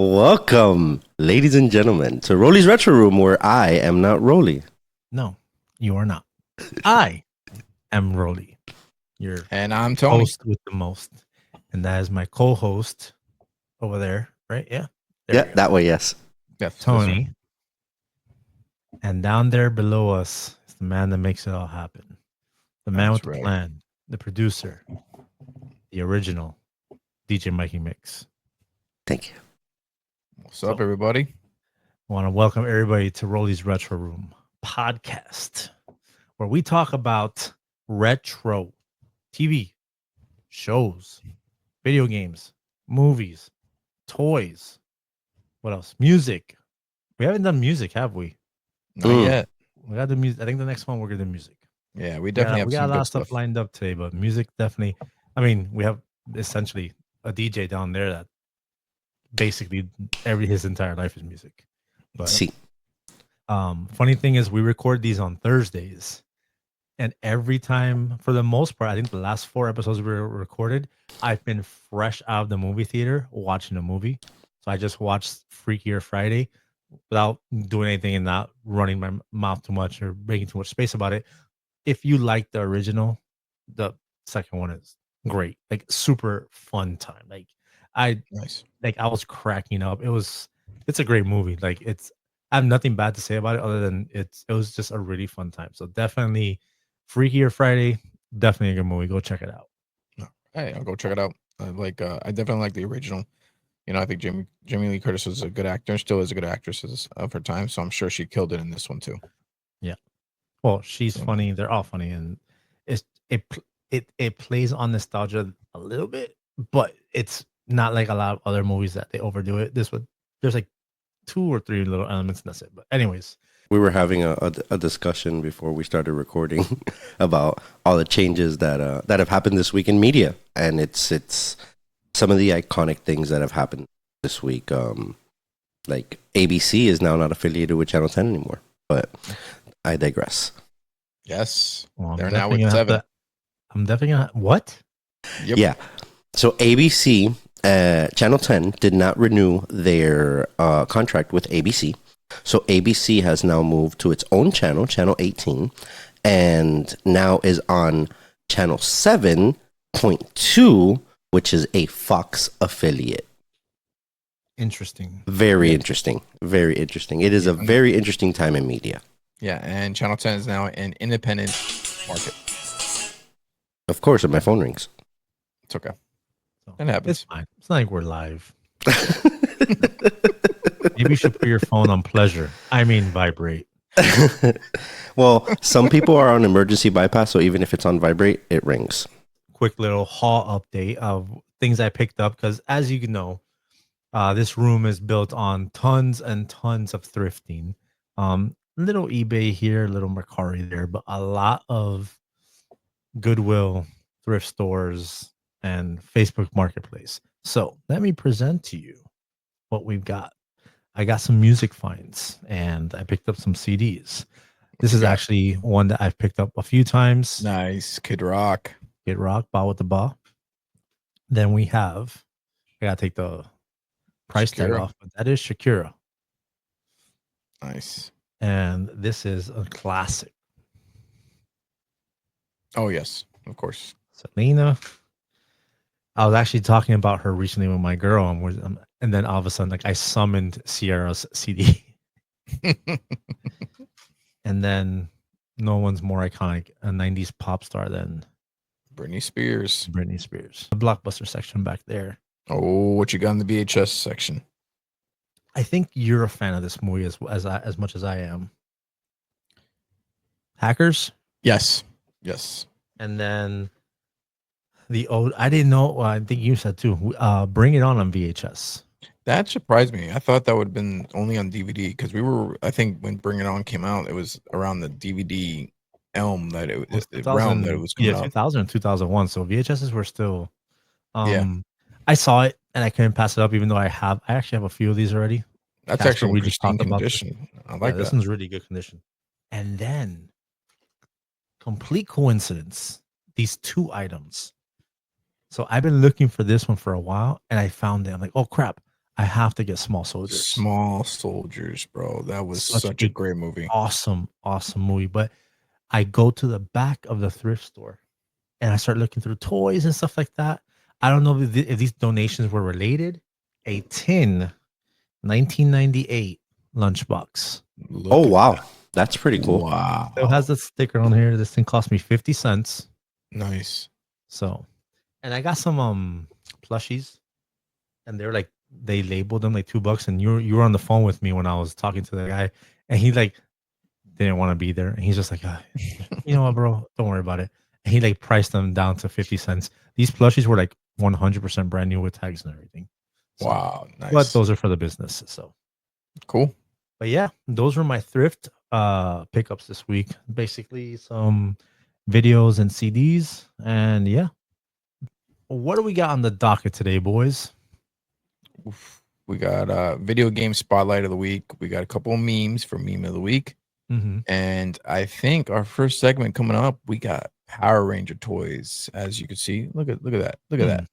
Welcome, ladies and gentlemen, to Rolly's Retro Room, where I am not Rolly. No, you are not. I am Rolly, your And I'm Tony. host with the most. And that is my co-host over there, right? Yeah. Yeah, that way, yes. Yes, Tony. And down there below us is the man that makes it all happen. The man That's with the right. plan, the producer, the original DJ Mikey Mix. Thank you. What's up, everybody? I want to welcome everybody to Rolly's Retro Room podcast, where we talk about retro TV, shows, video games, movies, toys. What else? Music. We haven't done music, have we? Not yet. We got the music. I think the next one we're gonna do music. Yeah, we definitely have we got some a lot good of stuff lined up today, but music definitely. I mean, we have essentially a DJ down there that basically his entire life is music. But See, funny thing is, we record these on Thursdays, and every time, for the most part, I think the last 4 episodes we recorded, I've been fresh out of the movie theater watching a movie. So I just watched Freakier Friday without doing anything and not running my mouth too much or making too much space about it. If you like the original, the second one is great. Like super fun time. Like I was cracking up. It's a great movie. Like I have nothing bad to say about it other than it was just a really fun time. So definitely Freakier Friday, definitely a good movie. Go check it out. Hey, I'll go check it out. I definitely like the original. You know, I think Jamie Lee Curtis was a good actor, still is a good actress of her time. So I'm sure she killed it in this one too. Yeah. Well, she's funny. They're all funny, and it plays on nostalgia a little bit, but it's not like a lot of other movies that they overdo it. There's like 2 or 3 little elements, and that's it. But anyways, we were having a discussion before we started recording about all the changes that have happened this week in media, and it's some of the iconic things that have happened this week. Like ABC is now not affiliated with Channel 10 anymore, but I digress. Yes, well, they're now with 7. I'm definitely gonna what? Yep. Yeah. So ABC, Channel 10 did not renew their contract with ABC. So ABC has now moved to its own channel, Channel 18, and now is on Channel 7.2, which is a Fox affiliate. Interesting. Very interesting. Very interesting. It is a very interesting time in media. Yeah, and Channel 10 is now an independent market. Of course, and my phone rings. It's okay. So, it happens. It's fine. It's not like we're live. Maybe you should put your phone on pleasure. I mean, vibrate. Well, some people are on emergency bypass, so even if it's on vibrate, it rings. Quick little haul update of things I picked up because, as you know, this room is built on tons and tons of thrifting. Little eBay here, little Mercari there, but a lot of Goodwill, thrift stores, and Facebook Marketplace. So let me present to you what we've got. I got some music finds, and I picked up some CDs. This is actually one that I've picked up a few times. Nice. Kid Rock. Ball with the Ball. Then we have, I gotta take the price tag off, but that is Shakira. Nice. And this is a classic. Oh, yes, of course. Selena. I was actually talking about her recently with my girl, and then all of a sudden, like I summoned Sierra's CD. And then no one's more iconic, a 90s pop star than Britney Spears. The Blockbuster section back there. Oh, what you got in the VHS section? I think you're a fan of this movie as much as I am. Hackers? Yes. And then the old, I didn't know, well, I think you said too, Bring It On VHS. That surprised me. I thought that would have been only on DVD because I think when Bring It On came out, it was around the DVD realm that it was coming out. 2000 and 2001. So VHSs were still, I saw it and I couldn't pass it up, even though I actually have a few of these already. That's actually we just talked about condition. I like that. This one's really good condition. And then, complete coincidence, these 2 items. So I've been looking for this one for a while, and I found it. I'm like, oh crap! I have to get Small Soldiers. Small Soldiers, bro. That was such a great movie. Awesome movie. But I go to the back of the thrift store and I start looking through toys and stuff like that. I don't know if these donations were related. A tin 1998 lunchbox. Oh wow, that's pretty cool. Wow. It has a sticker on here. This thing cost me 50 cents. Nice. So, and I got some plushies, and they're like they labeled them like $2, and you were on the phone with me when I was talking to the guy, and he like didn't want to be there, and he's just like, you know what, bro, don't worry about it. And he like priced them down to 50 cents. These plushies were like 100% brand new with tags and everything. So, wow, nice. But those are for the business, so cool. But yeah, those were my thrift pickups this week. Basically, some videos and CDs, and yeah. What do we got on the docket today, boys? Oof. We got video game spotlight of the week. We got a couple of memes for meme of the week. Mm-hmm. And I think our first segment coming up, we got Power Ranger toys. As you can see, look at that. Look at that.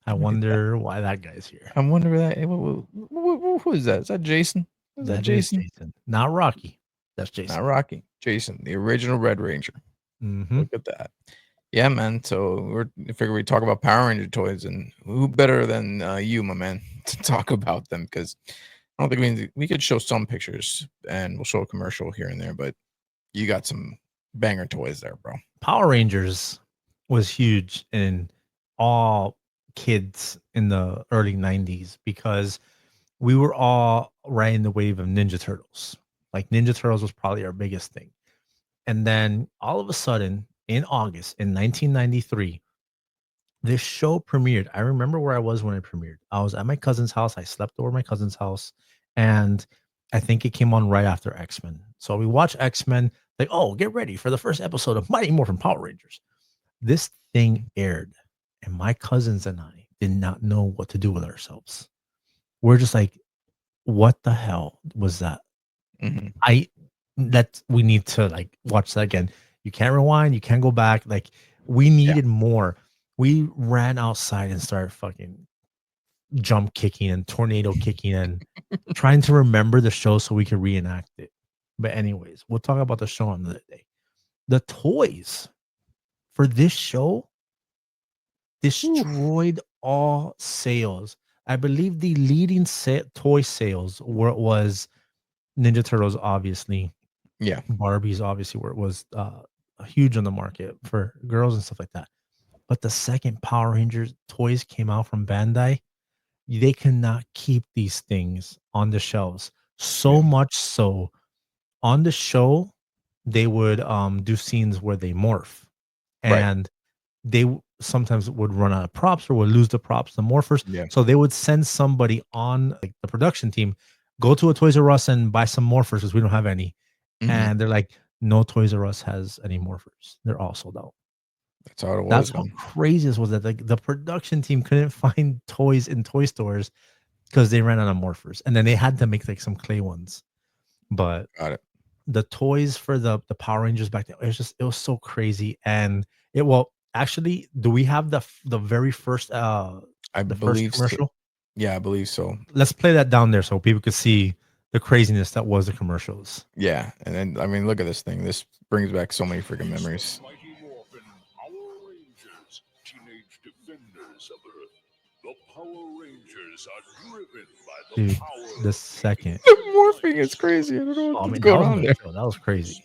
I wonder why that guy's here. I wonder that. Who is that? Is that Jason? Is that Jason? Jason, not Rocky. That's Jason. Not Rocky. Jason, the original Red Ranger. Mm-hmm. Look at that. Yeah, man. So I figure we talk about Power Ranger toys, and who better than you, my man, to talk about them? Because I don't think we could show some pictures, and we'll show a commercial here and there, but you got some banger toys there, bro. Power Rangers was huge in all kids in the early 90s because we were all riding the wave of Ninja Turtles. Like Ninja Turtles was probably our biggest thing. And then all of a sudden in August in 1993, this show premiered. I remember where I was when it premiered. I was at my cousin's house. I slept over at my cousin's house. And I think it came on right after X-Men. So we watched X-Men. Like, oh, get ready for the first episode of Mighty Morphin Power Rangers. This thing aired. And my cousins and I did not know what to do with ourselves. We're just like, what the hell was that? Mm-hmm. We need to like watch that again. You can't rewind, you can't go back. Like we needed more. We ran outside and started fucking jump kicking and tornado kicking and trying to remember the show so we could reenact it. But anyways, we'll talk about the show another day. The toys for this show destroyed all sales. I believe the leading toy sales was Ninja Turtles, obviously. Yeah. Barbie's, obviously, where it was huge on the market for girls and stuff like that. But the second Power Rangers toys came out from Bandai, they cannot keep these things on the shelves. So much so, on the show, they would do scenes where they morph. And they sometimes would run out of props or would lose the props, the morphers. Yeah. So they would send somebody on like the production team, go to a Toys R Us and buy some morphers because we don't have any. Mm-hmm. And they're like, no Toys R Us has any morphers. They're all sold out. That's how it was. That's how crazy this was, that like the production team couldn't find toys in toy stores because they ran out of morphers. And then they had to make like some clay ones. But got it. The toys for the Power Rangers back then, it was so crazy. And actually, do we have the very first I believe first commercial? So. Yeah, I believe so. Let's play that down there so people could see the craziness that was the commercials. Yeah, and then I mean, look at this thing. This brings back so many freaking memories. Teenage defenders of Earth. The Power Rangers are driven by Dude, the second the morphing is crazy. I don't know what's going on there. That was crazy.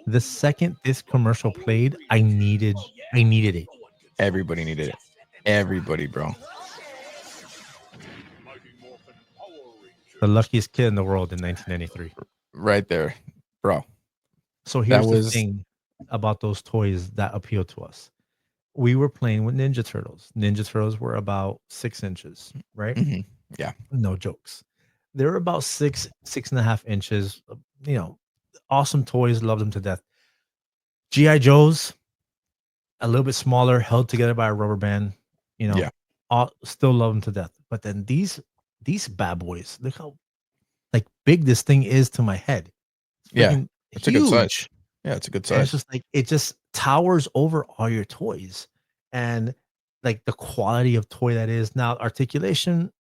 The second this commercial played, I needed it. Everybody needed it. Everybody, bro. The luckiest kid in the world in 1993. Right there, bro. So here's the thing about those toys that appealed to us. We were playing with Ninja Turtles. Ninja Turtles were about 6 inches, right? Mm-hmm. Yeah. No jokes. They were about 6.5 inches. You know, awesome toys. Loved them to death. G.I. Joes, a little bit smaller, held together by a rubber band. You know, still love them to death. But then these bad boys, look how like big this thing is to my head. It's a good size. Yeah, it's a good size. And it's just like it just towers over all your toys. And like the quality of toy that is now. Articulation,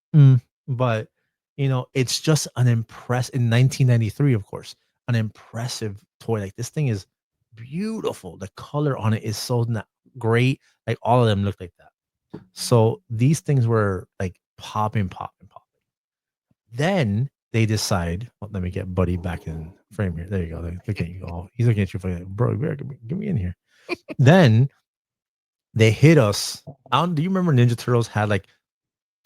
but it's just an in 1993, of course, an impressive toy. Like this thing is beautiful. The color on it is so great. Like all of them look like that. So these things were like popping. Then they decide, well, let me get Buddy back in frame here. There you go. Look at you all. He's looking at you for like, bro, get me in here. Then they hit us. Do you remember Ninja Turtles had like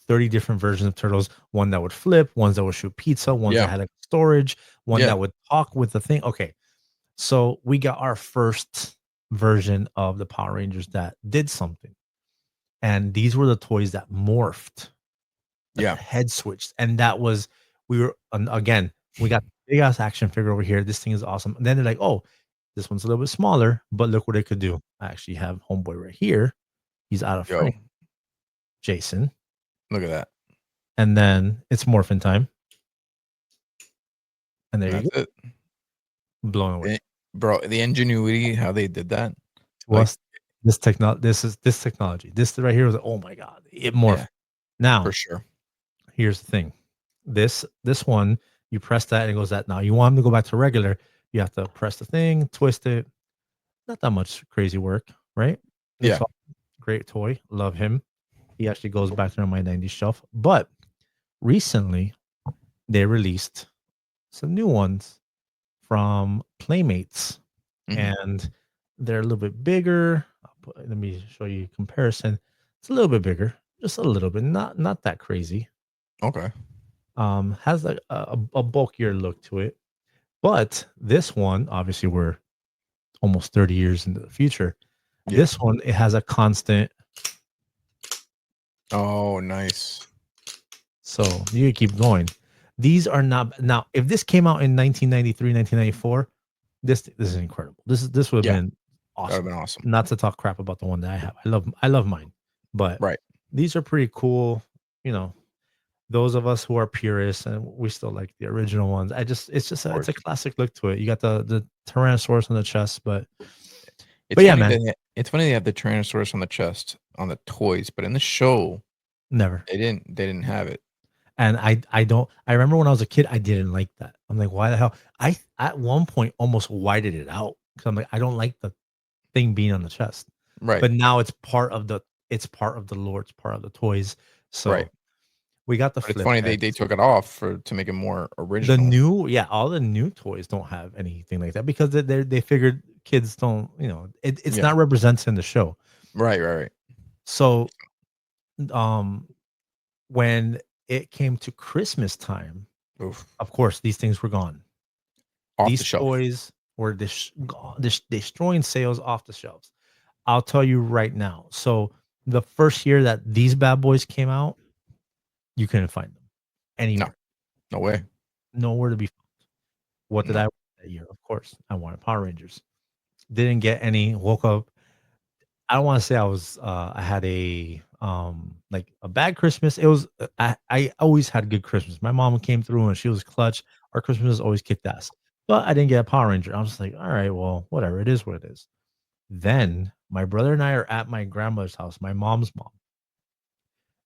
30 different versions of Turtles? One that would flip, ones that would shoot pizza, ones that had like storage, one that would talk with the thing. Okay. So we got our first version of the Power Rangers that did something. And these were the toys that morphed. Head switched. And that was, again, we got big ass action figure over here. This thing is awesome. And then they're like, oh, this one's a little bit smaller, but look what it could do. I actually have homeboy right here. He's out of frame. Jason. Look at that. And then it's morphin time. And there you go. It. Blown away. Bro, the ingenuity, how they did that. This technology. This right here was, oh my God. It morphed. Yeah, now, for sure. Here's the thing. This one, you press that and it goes that. Now you want him to go back to regular, you have to press the thing, twist it. Not that much crazy work, right? Yeah. Great toy. Love him. He actually goes back to my 90s shelf. But recently, they released some new ones from Playmates. And they're a little bit bigger. Let me show you a comparison. It's a little bit bigger. Just a little bit. Not that crazy. Okay. Has like a bulkier look to it. But this one, obviously, we're almost 30 years into the future. Yeah. This one, it has a constant. Oh, nice. So you keep going. These are not now. If this came out in 1993, 1994, this is incredible. This would have been awesome. That would have been awesome. Not to talk crap about the one that I have. I love mine, but these are pretty cool. Those of us who are purists and we still like the original ones. It's a classic look to it. You got the Tyrannosaurus on the chest, but yeah, man. It's funny they have the Tyrannosaurus on the chest on the toys, but in the show, never. They didn't have it. And I remember when I was a kid, I didn't like that. I'm like, why the hell? I at one point almost whited it out because I'm like, I don't like the thing being on the chest. Right. But now it's part of the lore, it's part of the toys. So we got the flip. It's funny they took it off to make it more original. All the new toys don't have anything like that because they figured kids don't, it's not represented in the show. Right. So when it came to Christmas time, of course, these things were gone. These toys were destroying sales off the shelves. I'll tell you right now. So the first year that these bad boys came out, you couldn't find them anywhere. No way. Nowhere to be found. What did I want that year? Of course, I wanted Power Rangers. Didn't get any. Woke up. I don't want to say I had a like a bad Christmas. It was I always had good Christmas. My mom came through and she was clutch. Our Christmas always kicked ass. But I didn't get a Power Ranger. I was just like, all right, well, whatever. It is what it is. Then my brother and I are at my grandmother's house, my mom's mom.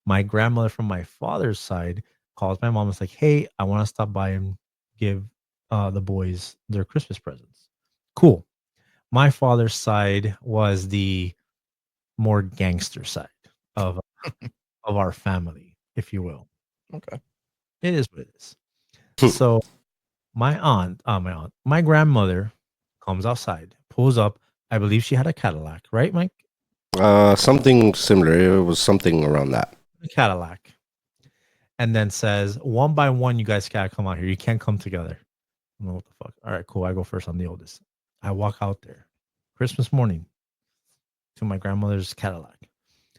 My grandmother from my father's side calls my mom and is like, hey, I want to stop by and give the boys their Christmas presents. Cool. My father's side was the more gangster side of our family, if you will. Okay. It is what it is. So my grandmother comes outside, pulls up. I believe she had a Cadillac, right, Mike? Something similar. It was something around that. A Cadillac. And then says, one by one, you guys gotta come out here. You can't come together. I'm like, what the fuck? All right, cool. I go first. I'm the oldest. I walk out there Christmas morning to my grandmother's Cadillac.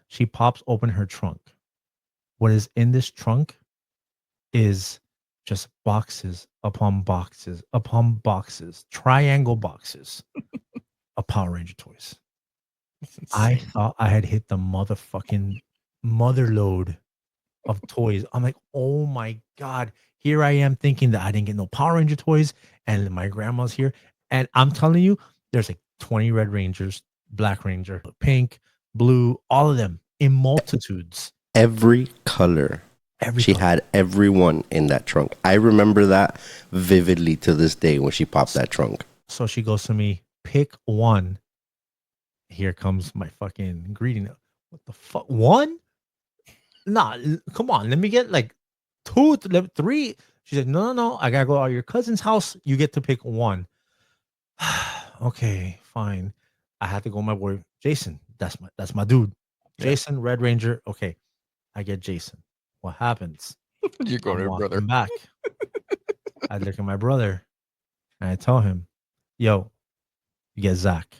She pops open her trunk. What is in this trunk is just boxes upon boxes upon boxes, triangle boxes of Power Ranger toys. I thought I had hit the motherfucking mother load of toys. I'm like, oh my God. Here I am thinking that I didn't get no Power Ranger toys and my grandma's here. And I'm telling you, there's like 20 Red Rangers, Black Ranger, pink, blue, all of them in multitudes. Every color. Every She color. had everyone in that trunk. I remember that vividly to this day when she popped that trunk. So she goes to me, pick one. Here comes my fucking greeting. What the fuck? One? Nah, come on. Let me get like two, three. She said, no. I gotta go out to your cousin's house. You get to pick one. Okay, fine. I had to go with my boy Jason. That's my dude. Yeah. Jason, Red Ranger. Okay, I get Jason. What happens? You go I'm to your walking brother. back. I look at my brother and I tell him, yo, you get Zach.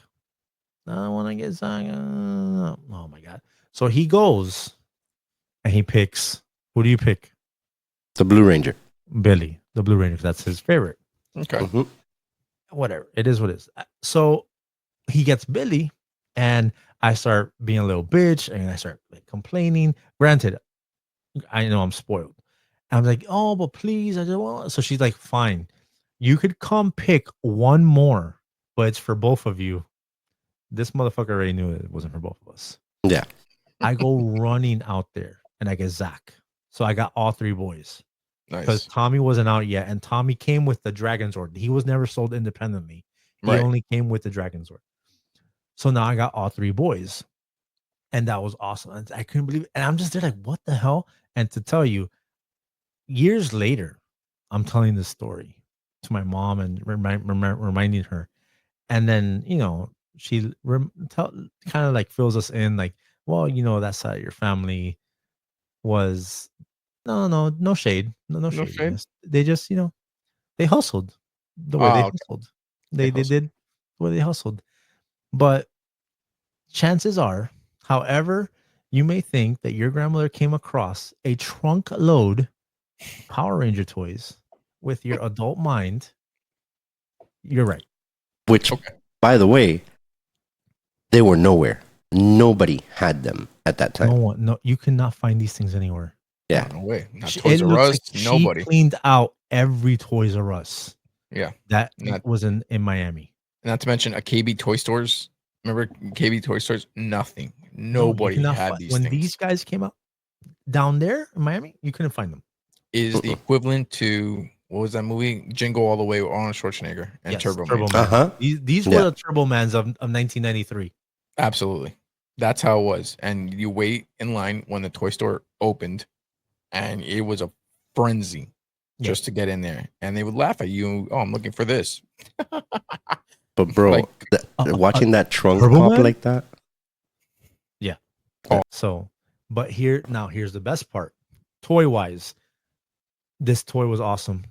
I don't want to get Zach. Oh my God. So he goes and he picks, who do you pick? The Blue Ranger. Billy, the Blue Ranger. That's his favorite. Okay. Mhm. Whatever. It is what it is. So he gets Billy and I start being a little bitch and I start like complaining. Granted, I know I'm spoiled. I'm like, oh, but please, I don't want. So she's like, fine, you could come pick one more, but it's for both of you. This motherfucker already knew it wasn't for both of us. Yeah. I go running out there and I get Zach. So I got all three boys because Nice. Tommy wasn't out yet. And Tommy came with the Dragon Sword. He was never sold independently. He Right. only came with the Dragon Sword. So now I got all three boys. And that was awesome. And I couldn't believe it. And I'm just there like, what the hell? And to tell you, years later, I'm telling this story to my mom and reminding her. And then, she kind of like fills us in like, well, that side of your family was no shade. No No shade. shadiness. They just, they hustled the way they Oh, okay. hustled. They They hustled. did the way they hustled. But chances are, however, you may think that your grandmother came across a trunk load of Power Ranger toys with your adult mind. You're right. Which, Okay. by the way, they were nowhere. Nobody had them at that time. No, you cannot find these things anywhere. Yeah. No way. Not It Toys R looks Us. like she Nobody. cleaned out every Toys R Us Yeah. that Not was in Miami. not to mention a KB Toy Stores. Remember KB Toy Stores? Nothing. No, you Nobody cannot had find these when things. these guys came out down there in Miami. You couldn't find them. Is the equivalent to what was that movie? Jingle All the Way with Arnold Schwarzenegger and Yes, Turbo Turbo Man. Man. Uh-huh. These Yeah. were the Turbo Mans of 1993. Absolutely. That's how it was. And you wait in line when the toy store opened, and it was a frenzy Yeah. just to get in there. And they would laugh at you. Oh, I'm looking for this. But bro, Like, watching that trunk Turbo pop Man? like that. So, but here's the best part. Toy wise, this toy was awesome.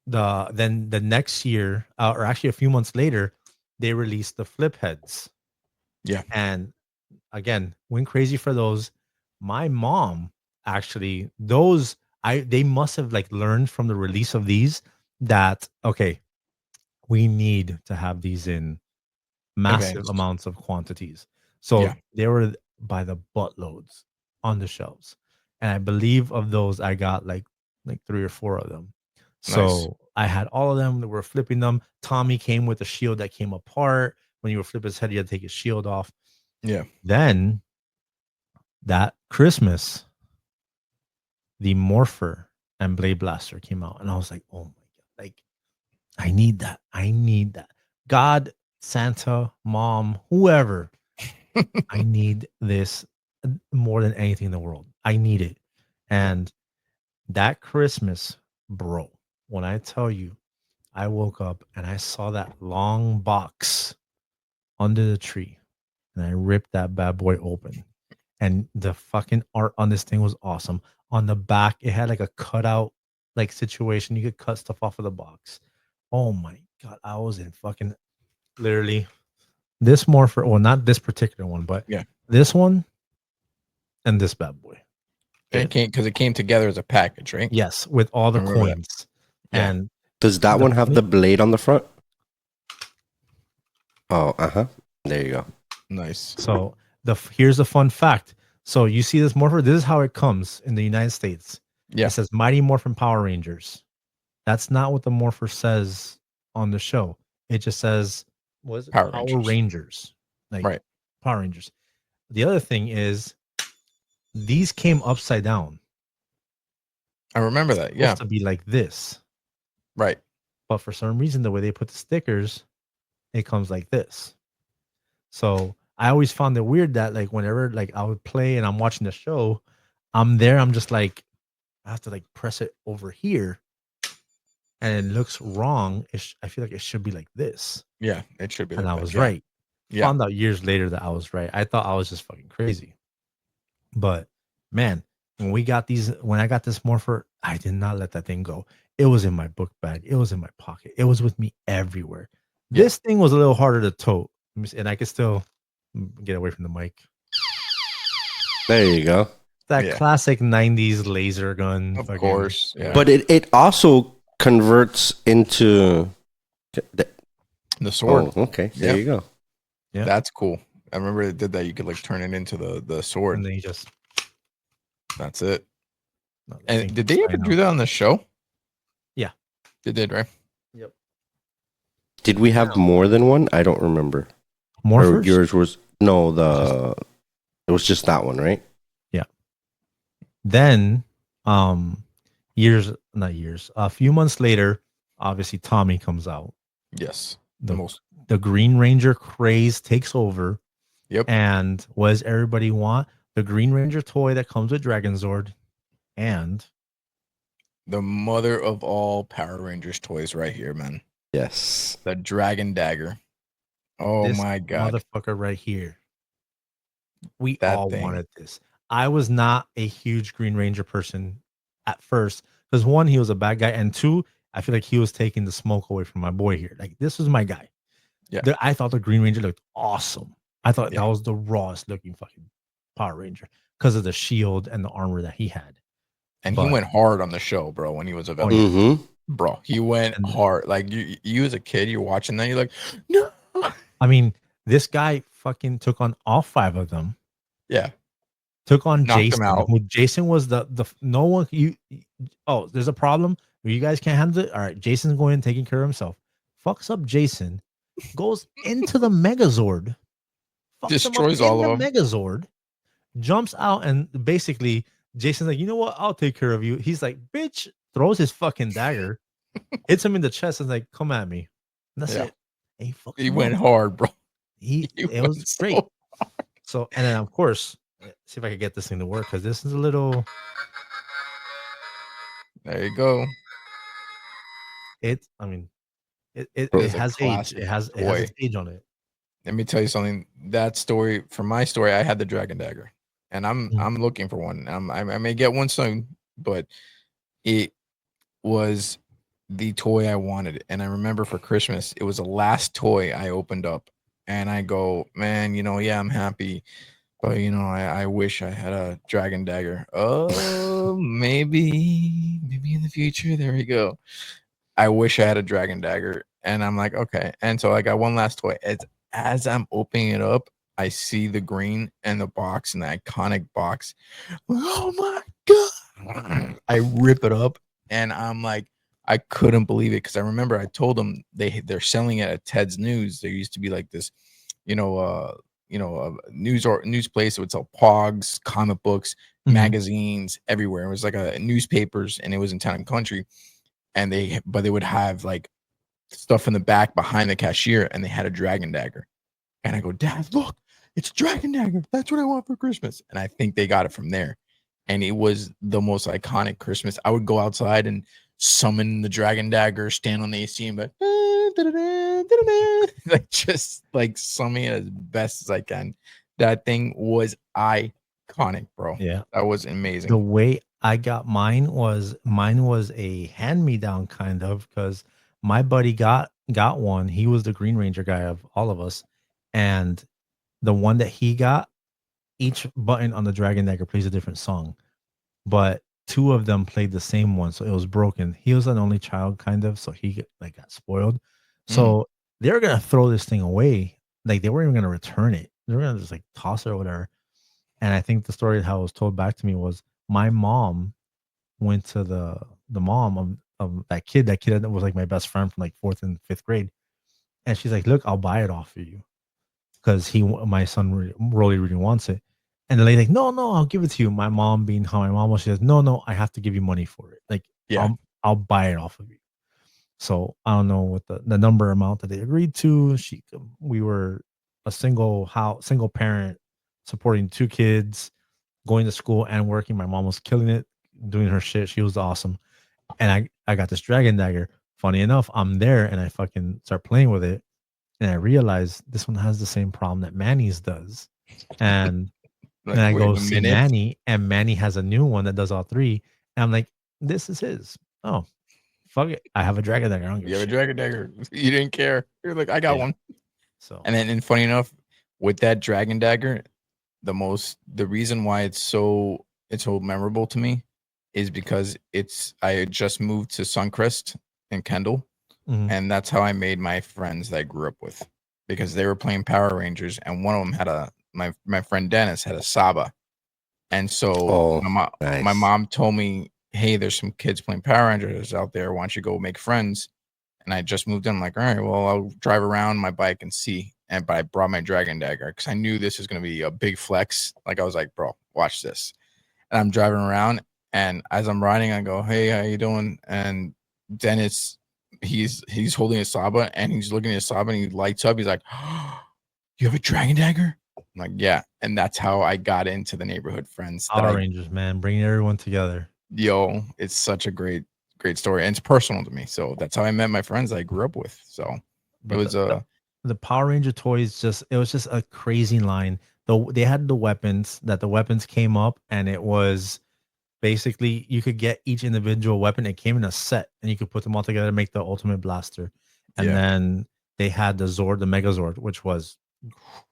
Then the next year, or actually a few months later, they released the flip heads. Yeah. And again, went crazy for those. My mom actually, they must have like learned from the release of these that okay, we need to have these in massive Events. amounts of quantities. So Yeah. they were by the buttloads on the shelves. And I believe of those I got like 3 or 4 of them. So Nice. I had all of them that were flipping them. Tommy came with a shield that came apart. When you were flipping his head, you had to take his shield off. Yeah. Then that Christmas, the Morpher and Blade Blaster came out. And I was like, oh my God, like I need that. I need that. God, Santa, mom, whoever, I need this more than anything in the world. I need it. And that Christmas, bro, when I tell you, I woke up and I saw that long box under the tree and I ripped that bad boy open. And the fucking art on this thing was awesome. On the back, it had like a cutout like situation. You could cut stuff off of the box. Oh my God. I was in fucking literally this Morpher, well, not this particular one, but Yeah. this one and this bad boy. And it came because it came together as a package, right? Yes, with all the I remember that. coins. Yeah. And Does that The one have funny- the blade on the front? Oh, uh-huh. There you go. Nice. so here's the fun fact. So you see this Morpher, this is how it comes in the United States. Yeah. It says Mighty Morphin Power Rangers. That's not what the Morpher says on the show. It just says what is it? Power Power Rangers. Rangers. Like Right. Power Rangers. The other thing is These came upside down. I remember that. Supposed Yeah. to be like this, Right. but for some reason, the way they put the stickers, it comes like this. So I always found it weird that like whenever like I would play and I'm watching the show, I'm there. I'm just like I have to like press it over here, and it looks wrong. I feel like it should be like this, Yeah. It should be and like I that. was Yeah. right. Yeah. Found out years later that I was right. I thought I was just fucking crazy. But man, when I got this Morpher, I did not let that thing go. It was in my book bag. It was in my pocket. It was with me everywhere. Yeah. This thing was a little harder to tote, and I could still get away from the mic. There you go. That Yeah. classic 90s laser gun. Of fucking- course. Yeah. But it also converts into the sword. Oh, okay. There Yeah. you go. Yeah. That's cool. I remember it did that. You could like turn it into the sword. And then you just. That's it. no, the And thing did they ever flying do out. that on the show? Yeah. They did, right? Yep. Did we have more than one? I don't remember. Or Morphers? yours was no it was just that one, right? Then, a few months later, obviously Tommy comes out. Yes. The Green Ranger craze takes over. Yep. And what does everybody want? The Green Ranger toy that comes with Dragon Zord and The mother of all Power Rangers toys right here, man. Yes. The Dragon Dagger. Oh this my god. motherfucker right here. We That all thing. wanted this. I was not a huge Green Ranger person at first because one, he was a bad guy, and two, I feel like he was taking the smoke away from my boy here. Like this was my guy. Yeah. I thought the Green Ranger looked awesome. I thought Yeah. that was the rawest looking fucking Power Ranger because of the shield and the armor that he had. And But- he went hard on the show, bro, when he was available. Mm-hmm. Bro, he went And- hard. Like you as a kid, you're watching that, you're like, no. I mean, this guy fucking took on all five of them. Yeah. Took on Knocked him Jason. out. Who Jason was the no one oh, there's a problem. You guys can't handle it. All right, Jason's going and taking care of himself. Fucks up Jason, goes into the Megazord, fucks Destroys him up all in of the Megazord, jumps out, and basically Jason's like, you know what? I'll take care of you. He's like, bitch, throws his fucking dagger, hits him in the chest, and is like, come at me. And that's Yeah. it. And he fucks He him went up. hard, bro. It He was went great. so- So, and then of course, see if I could get this thing to work because this is a little. There you go. I mean, it It it is a has age. classic It has toy. its age on it. Let me tell you something. That story, for my story, I had the Dragon Dagger, and I'm looking for one. I may get one soon, but it was the toy I wanted. And I remember for Christmas, it was the last toy I opened up, and I go, man, yeah, I'm happy, but I wish I had a Dragon Dagger. Oh, maybe in the future. There we go. I wish I had a Dragon Dagger, and I'm like, okay. And so I got one last toy. As I'm opening it up, I see the green and the box and the iconic box. Oh my god! I rip it up, and I'm like, I couldn't believe it because I remember I told them they're selling it at Ted's News. There used to be like this, news place that would sell Pogs, comic books, Mhm. magazines everywhere. It was like a newspapers, and it was in Town and Country. And they would have like stuff in the back behind the cashier, and they had a Dragon Dagger. And I go, Dad, look, it's Dragon Dagger. That's what I want for Christmas. And I think they got it from there. And it was the most iconic Christmas. I would go outside and summon the Dragon Dagger, stand on the AC, and be like, like just like summon it as best as I can. That thing was iconic, bro. Yeah. That was amazing. The way I got mine was a hand me down kind of because my buddy got one. He was the Green Ranger guy of all of us, and the one that he got, each button on the Dragon Dagger plays a different song, but two of them played the same one, so it was broken. He was an only child, kind of, so he got spoiled. So they were gonna throw this thing away. Like they weren't even gonna return it. They were gonna just like toss it or whatever. And I think the story how it was told back to me was my mom went to the mom of that kid that was like my best friend from like 4th and 5th grade, and she's like, look, I'll buy it off of you because my son really wants it. And the lady like, no, I'll give it to you. My mom being how my mom was, she says, no, I have to give you money for it. Like, Yeah. I'll buy it off of you. So I don't know what the number amount that they agreed to. We were a single parent supporting 2 kids, going to school and working. My mom was killing it, doing her shit. She was awesome. And I got this dragon dagger. Funny enough, I'm there and I fucking start playing with it. And I realize this one has the same problem that Manny's does. And then Like, I wait go a see minute. Manny, and Manny has a new one that does all 3. And I'm like, this is his. Oh, fuck it. I have a dragon dagger. I don't give You a have a shit. dragon dagger. You didn't care. You're like, I got Yeah. one. So And funny enough, with that dragon dagger, the reason why it's so memorable to me is because I had just moved to Suncrest in Kendall, mhm. and that's how I made my friends that I grew up with, because they were playing Power Rangers, and one of them had my friend Dennis had a Saba, and so Oh, my nice. mom told me, hey, there's some kids playing Power Rangers out there. Why don't you go make friends? And I just moved in. I'm like, all right, well, I'll drive around my bike and see. But I brought my dragon dagger because I knew this was gonna be a big flex. Like, I was like, bro, watch this. And I'm driving around, and as I'm riding, I go, hey, how you doing? And Dennis, he's holding a Saba, and he's looking at his Saba, and he lights up. He's like, oh, you have a dragon dagger? I'm like, yeah. And that's how I got into the neighborhood friends. Power Rangers, man, bringing everyone together. It's such a great story, and it's personal to me. So that's how I met my friends I grew up with. So it was the Power Ranger toys, it was just a crazy line. They had the weapons came up, and it was basically you could get each individual weapon. It came in a set, and you could put them all together to make the ultimate blaster. And then they had the Megazord, which was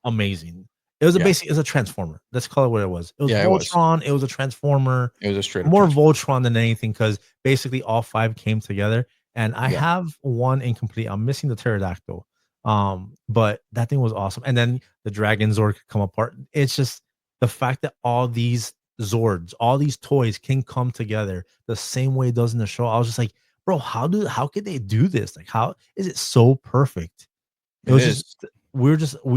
amazing. It was it was a transformer. Let's call it what it was. It was Voltron. It was a transformer. It was a straight up More Voltron than anything, because basically all 5 came together. And I have one incomplete. I'm missing the pterodactyl. But that thing was awesome. And then the Dragon Zord could come apart. It's just the fact that all these Zords, all these toys can come together the same way it does in the show. I was just like, bro, how could they do this? Like, how is it so perfect? It was just we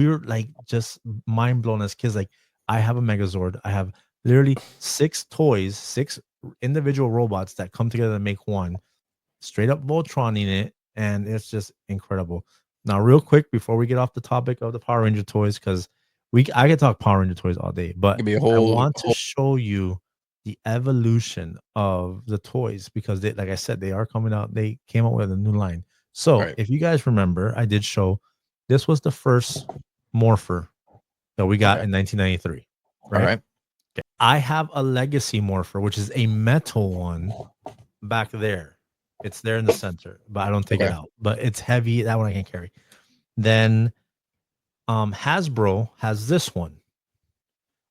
were like just mind blown as kids. Like, I have a Megazord. I have literally 6 toys, 6 individual robots that come together to make one. Straight up Voltron in it, and it's just incredible. Now, real quick before we get off the topic of the Power Ranger toys, because I could talk Power Ranger toys all day, but be a I want to show you the evolution of the toys, because like I said, they are coming out. They came out with a new line. So if you guys remember, I did show this was the first Morpher that we got in 1993. Right? All right. Okay. I have a Legacy Morpher, which is a metal one back there. It's there in the center, but I don't take it out. But it's heavy. That one I can carry. Then Hasbro has this one,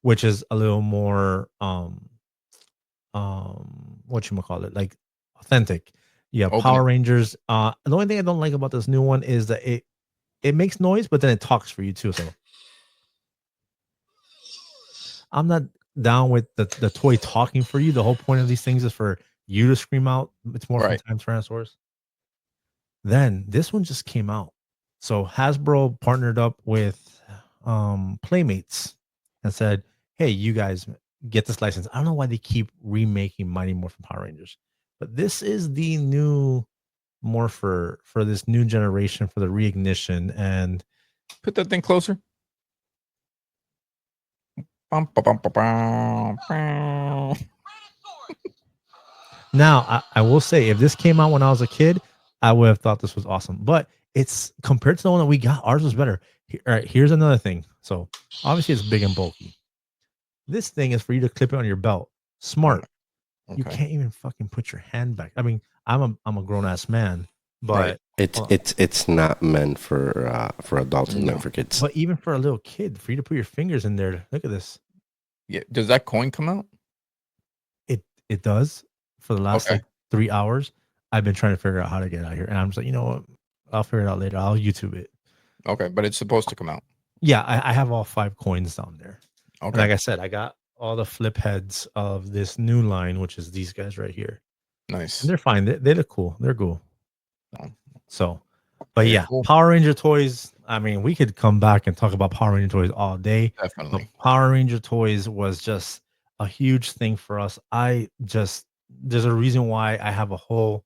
which is a little more whatchamacallit, like authentic. Yeah, Power Rangers. The only thing I don't like about this new one is that it makes noise, but then it talks for you too. So I'm not down with the toy talking for you. The whole point of these things is for you to scream out. It's more from Time Tyrannosaurus. Then this one just came out. So Hasbro partnered up with Playmates and said, hey, you guys get this license. I don't know why they keep remaking Mighty Morphin Power Rangers, but this is the new Morpher for this new generation for the reignition. And put that thing closer. Now, I will say, if this came out when I was a kid, I would have thought this was awesome. But it's compared to the one that we got, ours was better. All right, here's another thing. So obviously it's big and bulky. This thing is for you to clip it on your belt. Smart. You can't even fucking put your hand back. I mean, I'm a grown ass man, but it's not meant for adults. It's meant for kids. But even for a little kid, for you to put your fingers in there, look at this. Yeah, does that coin come out? It does. For the last like 3 hours, I've been trying to figure out how to get out here, and I'm just like, you know what? I'll figure it out later. I'll YouTube it. Okay, but it's supposed to come out. Yeah, I have all 5 coins down there. Okay, and like I said, I got all the flip heads of this new line, which is these guys right here. Nice. And they're fine. They look cool. They're cool. So, but yeah, cool. Power Ranger toys. I mean, we could come back and talk about Power Ranger toys all day. But Definitely. Power Ranger toys was just a huge thing for us. There's a reason why I have a whole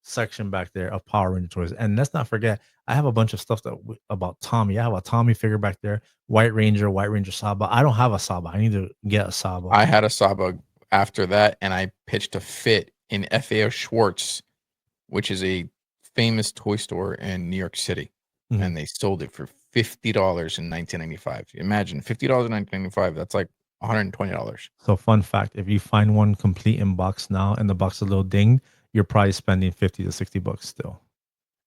section back there of Power Ranger toys. And let's not forget, I have a bunch of stuff about Tommy. I have a Tommy figure back there, White Ranger Saba. I don't have a Saba. I need to get a Saba. I had a Saba after that, and I pitched a fit in FAO Schwartz, which is a famous toy store in New York City. Mhm. And they sold it for $50 in 1995. Imagine $50 in 1995. That's like $120. So fun fact, if you find one complete in box now and the box is a little dinged, you're probably spending 50 to 60 bucks still.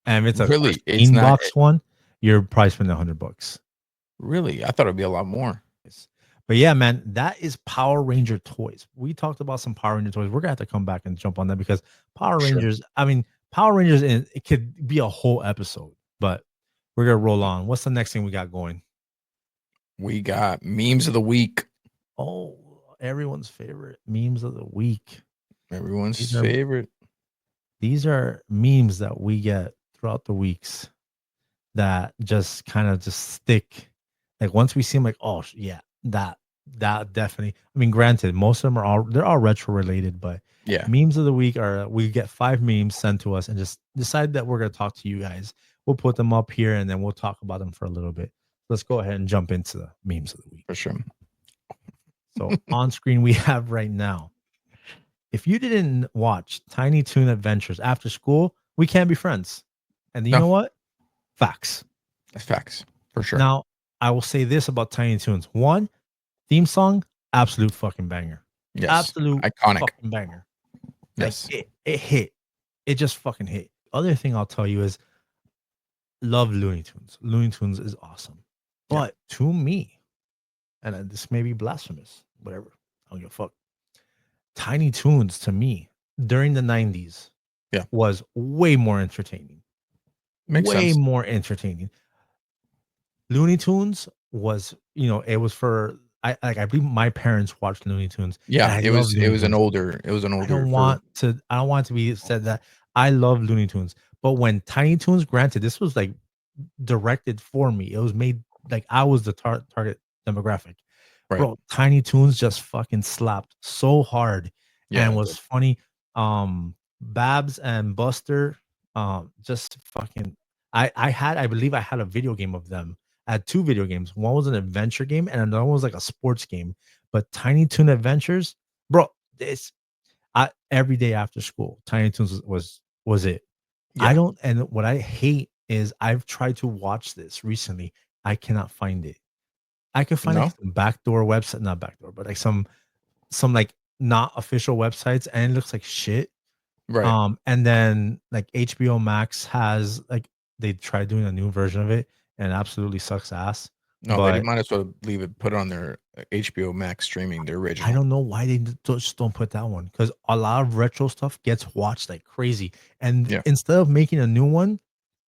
And if it's a Really? It's pristine not box one, you're probably spending 100 bucks. really. I thought it'd be a lot more. But yeah, man, that is Power Ranger toys. We talked about some Power Ranger toys. We're gonna have to come back and jump on that because Power Sure. Rangers, I mean, Power Rangers, it could be a whole episode, but we're gonna roll on. What's the next thing we got going? We got memes of the week. Oh, everyone's favorite memes of the week. Everyone's These are- favorite. These are memes that we get throughout the weeks that just kind of just stick. Like once we see them, like, oh yeah, that definitely. I mean, granted, most of them they're all retro related, but Yeah. memes of the week are we get 5 memes sent to us and just decide that we're gonna talk to you guys. We'll put them up here and then we'll talk about them for a little bit. Let's go ahead and jump into the memes of the week. For sure. So on screen we have right now. If you didn't watch Tiny Toon Adventures after school, we can't be friends. And you No. know what? Facts. That's facts. For sure. Now, I will say this about Tiny Toons. One, theme song, absolute fucking banger. Yes. Absolute Iconic. fucking banger. Yes. Like it hit. It just fucking hit. Other thing I'll tell you is love Looney Tunes. Looney Tunes is awesome. Yeah. But to me, and this may be blasphemous, whatever. I don't give a fuck. Tiny Toons to me during the 90s was way more entertaining. Makes way sense. more entertaining. Looney Tunes was, it was for I believe my parents watched Looney Tunes. Yeah, it was an older. I don't want it to be said that I love Looney Tunes. But when Tiny Toons, granted, this was like directed for me. It was made like I was the target demographic. Right. Bro, Tiny Toons just fucking slapped so hard and was funny. Babs and Buster, just fucking. I believe I had a video game of them. I had 2 video games. One was an adventure game and another one was like a sports game. But Tiny Toon Adventures, bro, every day after school, Tiny Toons was it. Yeah. And what I hate is I've tried to watch this recently. I cannot find it. I could find like some backdoor website, not backdoor, but like some like not official websites, and it looks like shit. Right. And then like HBO Max has like they tried doing a new version of it and it absolutely sucks ass. No, but they might as well put it on their HBO Max streaming, the original. I don't know why they just don't put that one, because a lot of retro stuff gets watched like crazy. And instead of making a new one,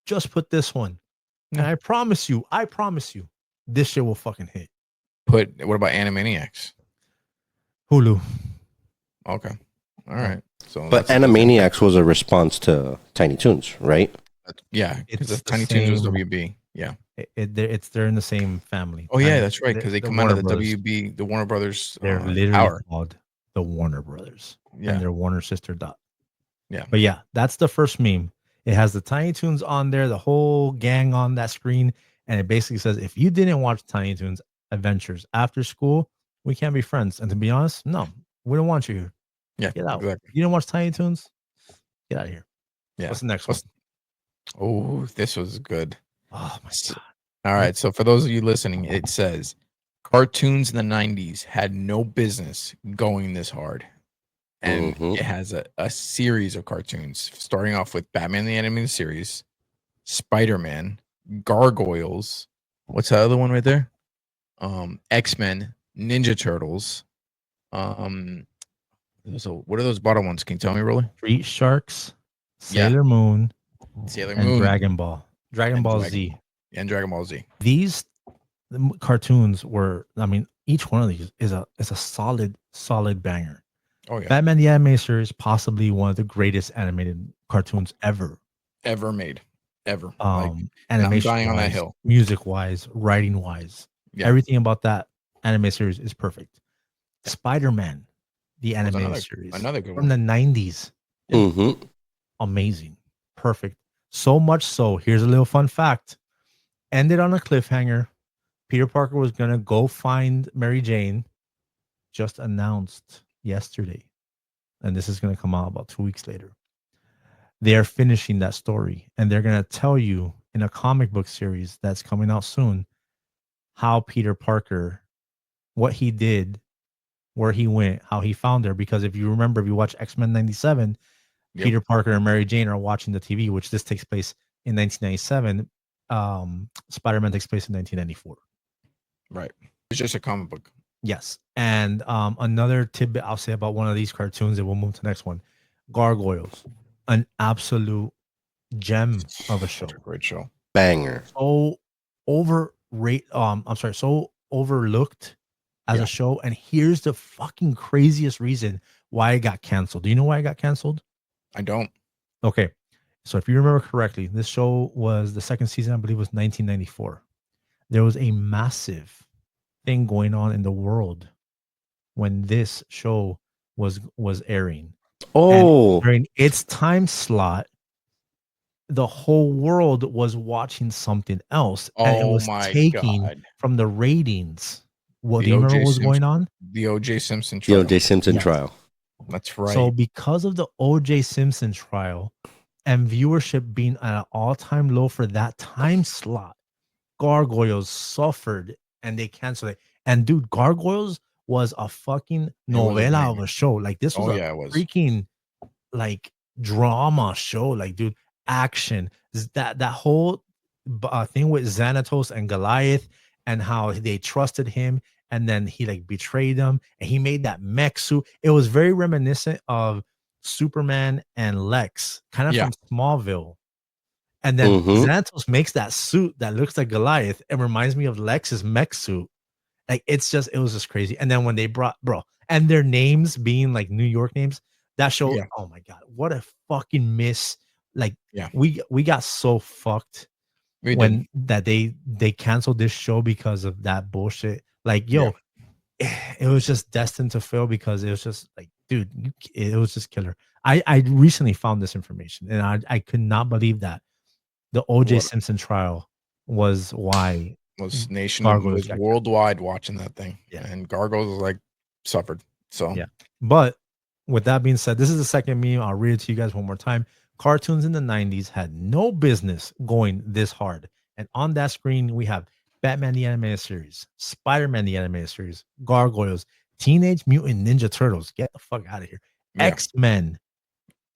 just put this one. And I promise you, this shit will fucking hit. What about Animaniacs? Hulu. Okay. All right. So, but Animaniacs was a response to Tiny Toons, right? Yeah, because Tiny Toons was WB. Yeah, they're in the same family. Oh yeah, that's right. Because they come out of the WB, the Warner Brothers. They're literally called the Warner Brothers. Yeah, and their Warner sister dot. Yeah, but yeah, that's the first meme. It has the Tiny Toons on there, the whole gang on that screen, and it basically says, if you didn't watch Tiny Toons Adventures after school, we can't be friends. And to be honest, no, we don't want you here. Yeah, get out. Exactly. You didn't watch Tiny Toons? Get out of here. Yeah. What's the next one? Oh, this was good. Oh my god. All right. So for those of you listening, it says cartoons in the 90s had no business going this hard. And it has a series of cartoons, starting off with Batman the Animated Series, Spider-Man, Gargoyles. What's the other one right there? X-Men, Ninja Turtles. So what are those bottom ones? Can you tell me, really? Street Sharks, Sailor Moon, and Dragon Ball. Dragon Ball Z. And Dragon Ball Z. These cartoons were, I mean, each one of these is a solid banger. Oh yeah. Batman the Animated Series, possibly one of the greatest animated cartoons ever made. ever. Like, and I'm Animation dying on that wise, hill. music wise, writing wise, Yeah. everything about that anime series is perfect. Spider-Man, the That was animated series another good from one. the 90s, Mm-hmm. amazing, perfect. So much so, here's a little fun fact. Ended on a cliffhanger. Peter Parker was gonna go find Mary Jane. Just announced yesterday, and this is gonna come out about 2 weeks later. They are finishing that story, and they're gonna tell you in a comic book series that's coming out soon how Peter Parker, what he did, where he went, how he found her. Because if you remember, if you watch X-Men 97, Yep. Peter Parker and Mary Jane are watching the TV, which this takes place in 1997. Spider-Man takes place in 1994. Right. It's just a comic book. Yes. And another tidbit I'll say about one of these cartoons, and we'll move to the next one. Gargoyles, an absolute gem of a show. Such a great show. Banger. So so overlooked as Yeah. a show. And here's the fucking craziest reason why it got canceled. Do you know why it got canceled? I don't. Okay. So if you remember correctly, this show was the second season, I believe, was 1994. There was a massive thing going on in the world when this show was airing. Oh, And during its time slot, the whole world was watching something else, and it Oh was my taking God. from the ratings. What The do you remember O.J. what was Simpson- going on? The O.J. Simpson the trial. O.J. Simpson Yes. trial. That's right. So because of the O.J. Simpson trial and viewership being at an all-time low for that time slot, Gargoyles suffered and they canceled it. And dude, Gargoyles was a fucking was a novela banger. of a show. Like this was Oh, a yeah, it was. freaking like drama show. Like, dude, action. That whole thing with Xanatos and Goliath and how they trusted him and then he like betrayed them and he made that mech suit. It was very reminiscent of Superman and Lex, kind of Yeah. from Smallville. And then Mhm. Xanatos makes that suit that looks like Goliath. It reminds me of Lex's mech suit. Like it was just crazy. And then when they brought and their names being like New York names, that show, Yeah. oh my god, what a fucking miss. Like Yeah. we got so fucked We when did. that they canceled this show because of that bullshit. Like, yo, it was just destined to fail because it was just like, dude, it was just killer. I recently found this information and I could not believe that the O.J. What? Simpson trial was why Was Gargoyles was got worldwide watching that thing. Yeah. And Gargoyles was like suffered. So Yeah. But with that being said, this is the second meme. I'll read it to you guys one more time. Cartoons in the 90s had no business going this hard. And on that screen, we have Batman the Animated Series, Spider-Man the Animated Series, Gargoyles, Teenage Mutant Ninja Turtles. Get the fuck out of here. Yeah. X-Men.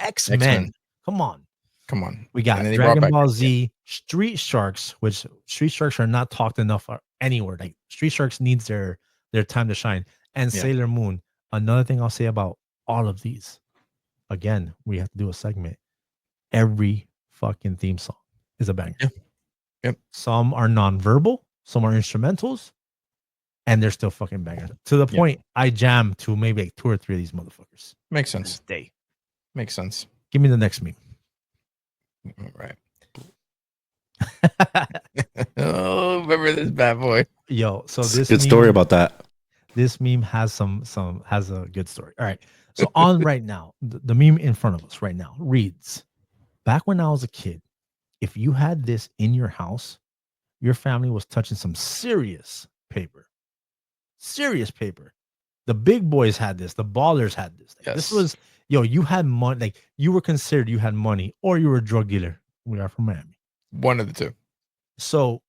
X-Men. Come on. Come on. We got And then they brought Dragon back Ball X-Men. Z, Street Sharks, which Street Sharks are not talked enough anywhere. Like Street Sharks needs their time to shine. And Yeah. Sailor Moon. Another thing I'll say about all of these, again, we have to do a segment. Every fucking theme song is a banger. Yeah. Yep. Some are non-verbal, some are instrumentals, and they're still fucking bangers. To the Yeah. point, I jam to maybe like 2 or 3 of these motherfuckers. Makes to sense. this day. Makes sense. Give me the next meme. All right. Oh, remember this bad boy. Yo, so It's this a good story meme- about that. This meme has has a good story. All right. So on right now, the meme in front of us right now reads, back when I was a kid, if you had this in your house, your family was touching some serious paper. Serious paper. The big boys had this. The ballers had this. Like, This Yes. was, you had money. Like you were considered you had money or you were a drug dealer. We are from Miami. One of the two. So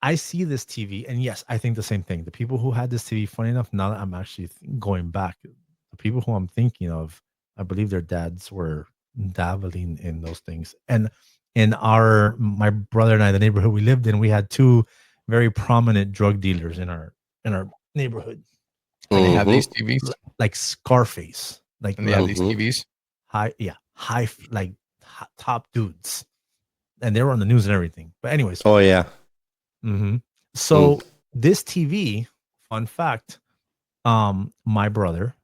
I see this TV, and yes, I think the same thing. The people who had this TV, funny enough, now that I'm actually going back, the people who I'm thinking of, I believe their dads were dabbling in those things. And in my brother and I, the neighborhood we lived in, we had 2 very prominent drug dealers in our neighborhood, And they had Mhm. these TVs. like Scarface, like And they had these Mhm. TVs. top dudes, and they were on the news and everything. But anyways, Oh yeah. So this TV, fun fact, my brother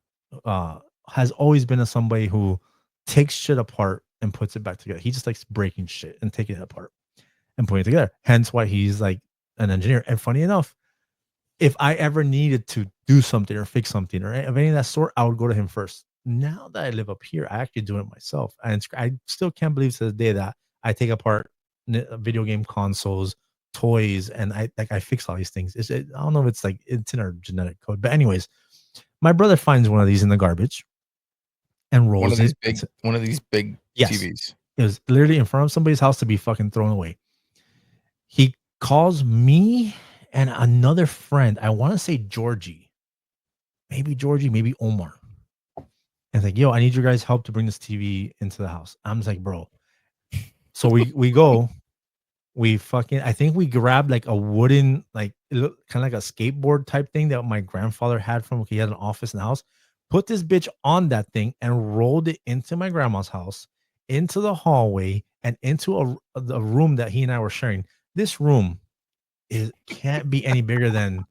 has always been somebody who takes shit apart and puts it back together. He just likes breaking shit and taking it apart and putting it together. Hence why he's like an engineer. And funny enough, if I ever needed to do something or fix something or of any of that sort, I would go to him first. Now that I live up here, I actually do it myself. And I still can't believe to this day that I take apart video game consoles, toys, and I fix all these things. I don't know if it's like it's in our genetic code, but anyways, my brother finds one of these in the garbage and rolls one of these big Yes. TVs. It was literally in front of somebody's house to be fucking thrown away. He calls me and another friend. I want to say Georgie, maybe Omar. And it's like, yo, I need your guys' help to bring this TV into the house. I'm just like, bro. So we go, I think we grabbed like a wooden, like it looked kind of like a skateboard type thing that my grandfather had from, he had an office in the house, put this bitch on that thing and rolled it into my grandma's house, into the hallway and into the room that he and I were sharing. This room can't be any bigger than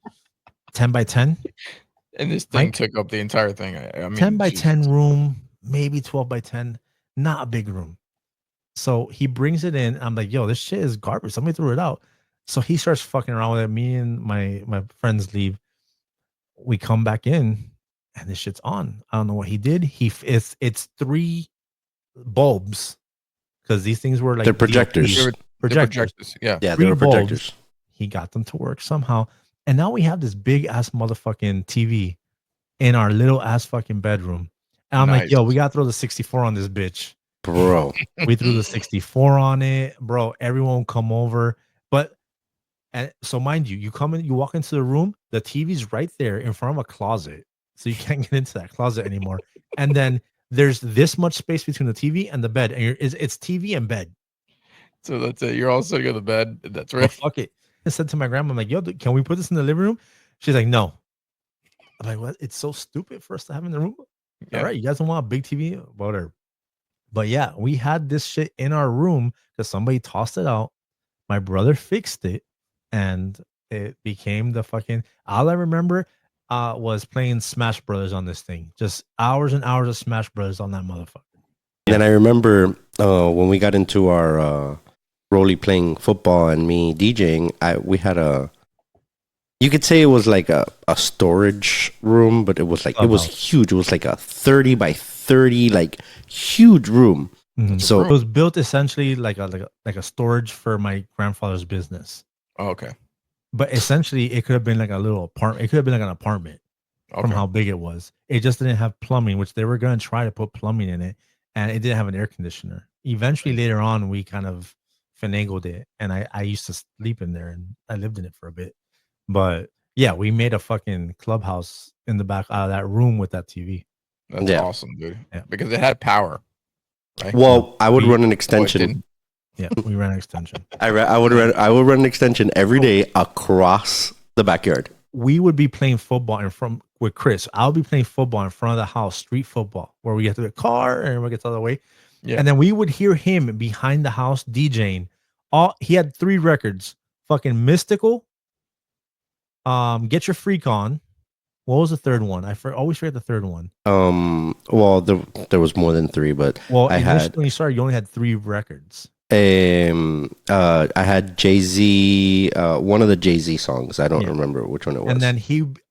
10 by 10. And this thing took up the entire thing. I mean, 10 by 10 room, maybe 12 by 10, not a big room. So he brings it in. I'm like, yo, this shit is garbage. Somebody threw it out. So he starts fucking around with it. Me and my friends leave. We come back in and this shit's on. I don't know what he did. It's 3 bulbs because these things were like they're projectors. Projectors. Yeah. Yeah, 3 they were bulbs. projectors. He got them to work somehow. And now we have this big ass motherfucking TV in our little ass fucking bedroom. And I'm like, yo, we got to throw the 64 on this bitch. Bro. We threw the 64 on it. Bro, everyone come over. And so mind you, you come in, you walk into the room, the TV's right there in front of a closet. So you can't get into that closet anymore. And then there's this much space between the TV and the bed. And it's TV and bed. So that's it. You're all sitting on the bed. That's right. Well, fuck it. I said to my grandma, I'm like, yo, can we put this in the living room? She's like, no. I'm like, what? It's so stupid for us to have in the room. Yeah. All right, you guys don't want a big TV? Whatever. But yeah, we had this shit in our room because somebody tossed it out. My brother fixed it, and it became the fucking. All I remember was playing Smash Brothers on this thing. Just hours and hours of Smash Brothers on that motherfucker. And then I remember when we got into our Rolly playing football and me DJing, we had you could say it was like a storage room, but it was like, it was huge. It was like a 30 by 30, like huge room. Mm-hmm. So it was built essentially like a storage for my grandfather's business. Oh, okay. But essentially it could have been like a little apartment. It could have been like an apartment from how big it was. It just didn't have plumbing, which they were going to try to put plumbing in it. And it didn't have an air conditioner. Eventually later on, we kind of finagled it. And I used to sleep in there and I lived in it for a bit. But yeah, we made a fucking clubhouse in the back out of that room with that TV. That's awesome, dude. Yeah. Because it had power. Right? Well, I would run an extension. Yeah, we ran an extension. I would run an extension every day across the backyard. We would be playing football with Chris. I'll be playing football in front of the house, street football, where we get to the car and we get the other way. Yeah. And then we would hear him behind the house DJing. He had 3 records: fucking Mystical, Get Your Freak On. What was the third one? I always forget the third one. Well, there was more than 3, but when you started, you only had 3 records. I had Jay-Z, one of the Jay-Z songs. I don't remember which one it was. And then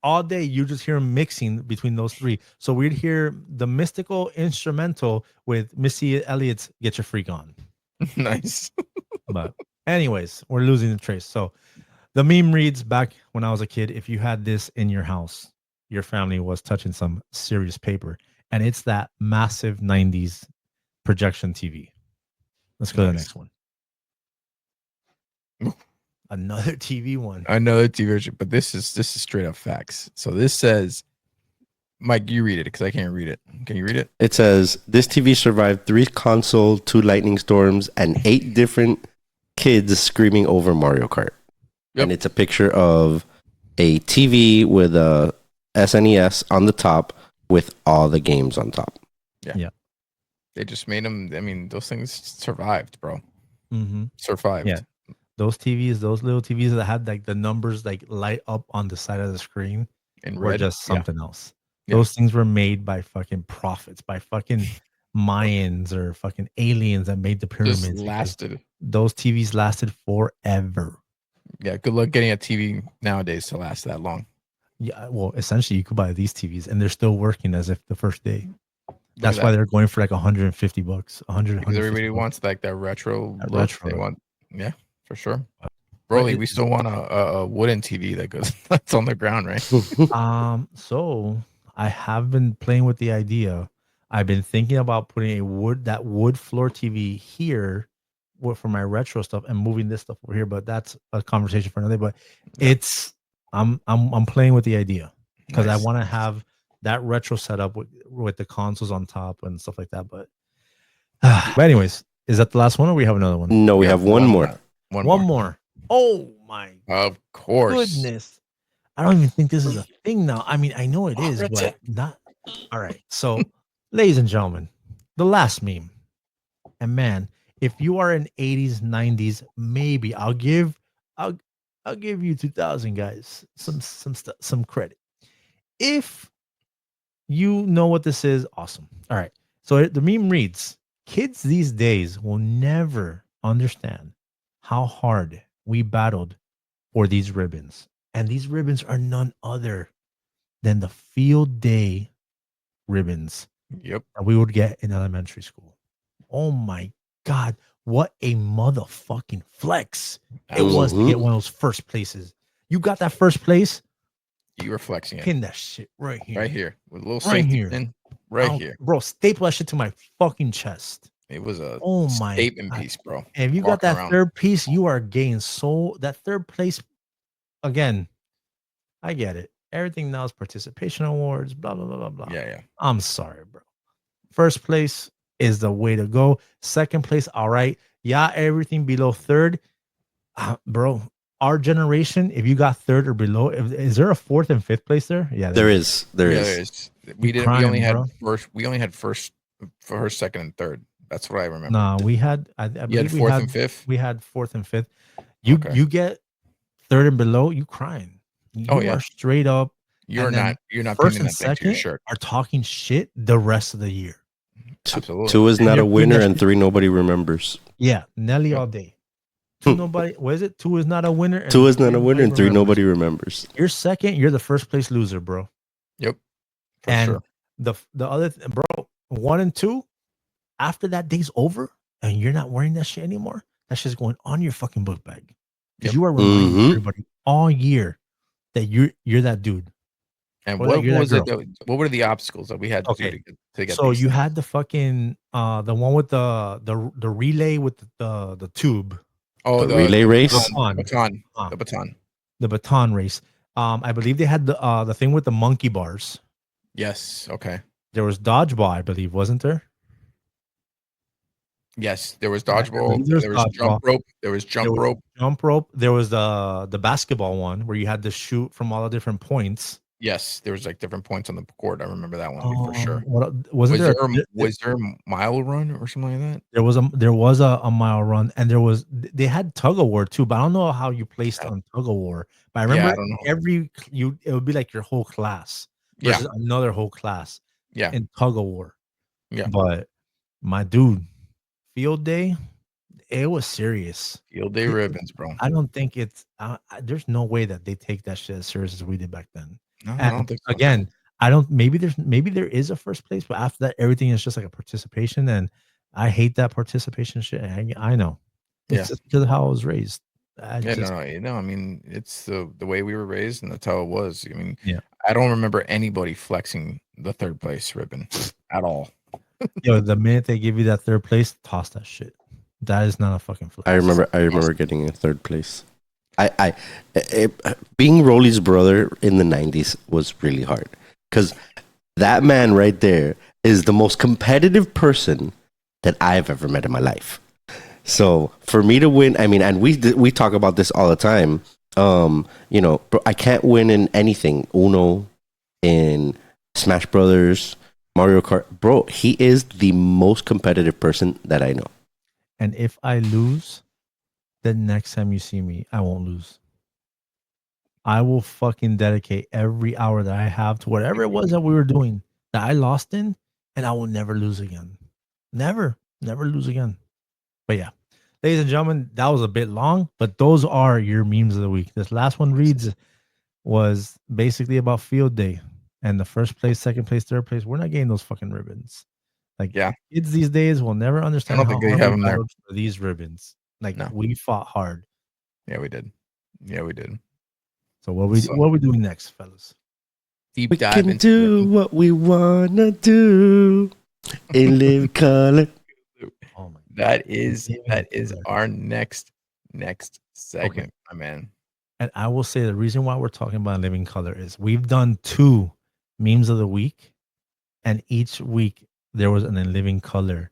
all day you just hear him mixing between those 3. So we'd hear the Mystical instrumental with Missy Elliott's "Get Your Freak On." Nice. But anyways, we're losing the trace. So the meme reads, back when I was a kid, if you had this in your house, your family was touching some serious paper. And it's that massive 90s projection TV. Let's go to the next one. Another TV one. Another TV version, but this is straight up facts. So this says, Mike, you read it because I can't read it. Can you read it? It says, this TV survived 3 console, 2 lightning storms, and 8 different kids screaming over Mario Kart. Yep. And it's a picture of a TV with a SNES on the top with all the games on top. Yeah. They just made them. I mean, those things survived, bro. Mm-hmm. Survived. Yeah. Those TVs, those little TVs that had like the numbers like light up on the side of the screen and were just something else. Yeah. Those things were made by fucking prophets, by fucking Mayans or fucking aliens that made the Just pyramids. because lasted. Those TVs lasted forever. Yeah, good luck getting a TV nowadays to last that long. Yeah, well, essentially, you could buy these TVs and they're still working as if the first day. Look That's at why that. they're going for like $150, 100, Because 150 everybody bucks. wants like that retro That look. retro They look. want, yeah, for sure. But Broly, we still want a wooden TV that goes that's on the ground, right? So I have been playing with the idea. I've been thinking about putting that wood floor TV here for my retro stuff and moving this stuff over here, but that's a conversation for another day. But Yeah. I'm playing with the idea because I Nice. want to have that retro setup with the consoles on top and stuff like that. But anyways, is that the last one or we have another one? No, we have one more. One more. Oh my Of course. goodness. I don't even think this is a thing now. I mean, I know it is, that's but it. not. All right. So, ladies and gentlemen, the last meme. And man, if you are in 80s, 90s, maybe I'll give you 2000 guys some credit. If you know what this is, awesome. All right. So the meme reads, kids these days will never understand how hard we battled for these ribbons. And these ribbons are none other than the field day ribbons Yep. that we would get in elementary school. Oh my God. What a motherfucking flex it was to get one of those first places. You got that first place? You were flexing it. Pin that shit right here. Right here. With a little Right safety here. pin. Right here. Bro, staple that shit to my fucking chest. It was a My statement God. piece, bro. And if you got Walking that around. third piece, you are gaining that third place. Again, I get it. Everything now is participation awards, blah, blah, blah, blah, blah. Yeah. I'm sorry, bro. First place is the way to go. Second place, all right. Yeah, everything below third. Bro, our generation, if you got third or below, is there a fourth and fifth place there? Yeah, There is. There is. We only had bro. first, second, and third. That's what I remember. No, we had I believe we fourth had and fifth. We had fourth and fifth. You get third and below, you crying. You are straight up. You're not first pinning and that back to your second shirt. are talking shit the rest of the year. Absolutely. 2 is not a winner, and shit. 3 nobody remembers. Yeah, Nelly all day. 2 nobody. What is it? 2 is not a winner. And 2 is not a winner, and 3 nobody remembers. You're second. You're the first place loser, bro. Yep. For and sure. the other bro, 1 and 2. After that day's over, and you're not wearing that shit anymore. That shit's going on your fucking book bag because you are reminding everybody all year that you're that dude. And what was it? What were the obstacles that we had to do to get? So you had the fucking the one with the relay with the tube. Oh, the relay race. The baton race. I believe they had the thing with the monkey bars. Yes. Okay. There was dodgeball, I believe, wasn't there? Yes, there was dodgeball. There was jump rope. There was jump rope. Jump rope. There was the basketball one where you had to shoot from all the different points. Yes, there was like different points on the court. I remember that one for sure. Was there a mile run or something like that? There was a mile run, and they had tug of war too, but I don't know how you placed on tug of war. But I remember it would be like your whole class versus another whole class. Yeah, in tug of war. Yeah, but my dude, field day, it was serious. Field day ribbons, bro. I don't think it's there's no way that they take that shit as serious as we did back then. No, I don't think so. Again, I don't. Maybe there is a first place, but after that, everything is just like a participation, and I hate that participation shit. I know. It's just because of how I was raised. I mean, it's the way we were raised, and that's how it was. I mean, I don't remember anybody flexing the third place ribbon at all. Yo, the minute they give you that third place, toss that shit. That is not a fucking flex. I remember getting a third place. Being Rolly's brother in the 90s was really hard because that man right there is the most competitive person that I've ever met in my life. So for me to win, I mean, and we talk about this all the time. Bro, I can't win in anything. Uno, in Smash Brothers, Mario Kart. Bro, he is the most competitive person that I know. And if I lose, the next time you see me, I won't lose. I will fucking dedicate every hour that I have to whatever it was that we were doing that I lost in, and I will never lose again. Never lose again. But yeah, ladies and gentlemen, that was a bit long, but those are your memes of the week. This last one reads was basically about field day and the first place, second place, third place. We're not getting those fucking ribbons. Like Yeah. kids these days will never I understand don't how think they hard have we them there. battled for these ribbons. Like No. we fought hard. Yeah, we did. So what are we doing next, fellas? Deep We dive can into do what we wanna do in live color. Oh my that is Living our next segment, my man. And I will say the reason why we're talking about living color is we've done 2 memes of the week, and each week there was an in living color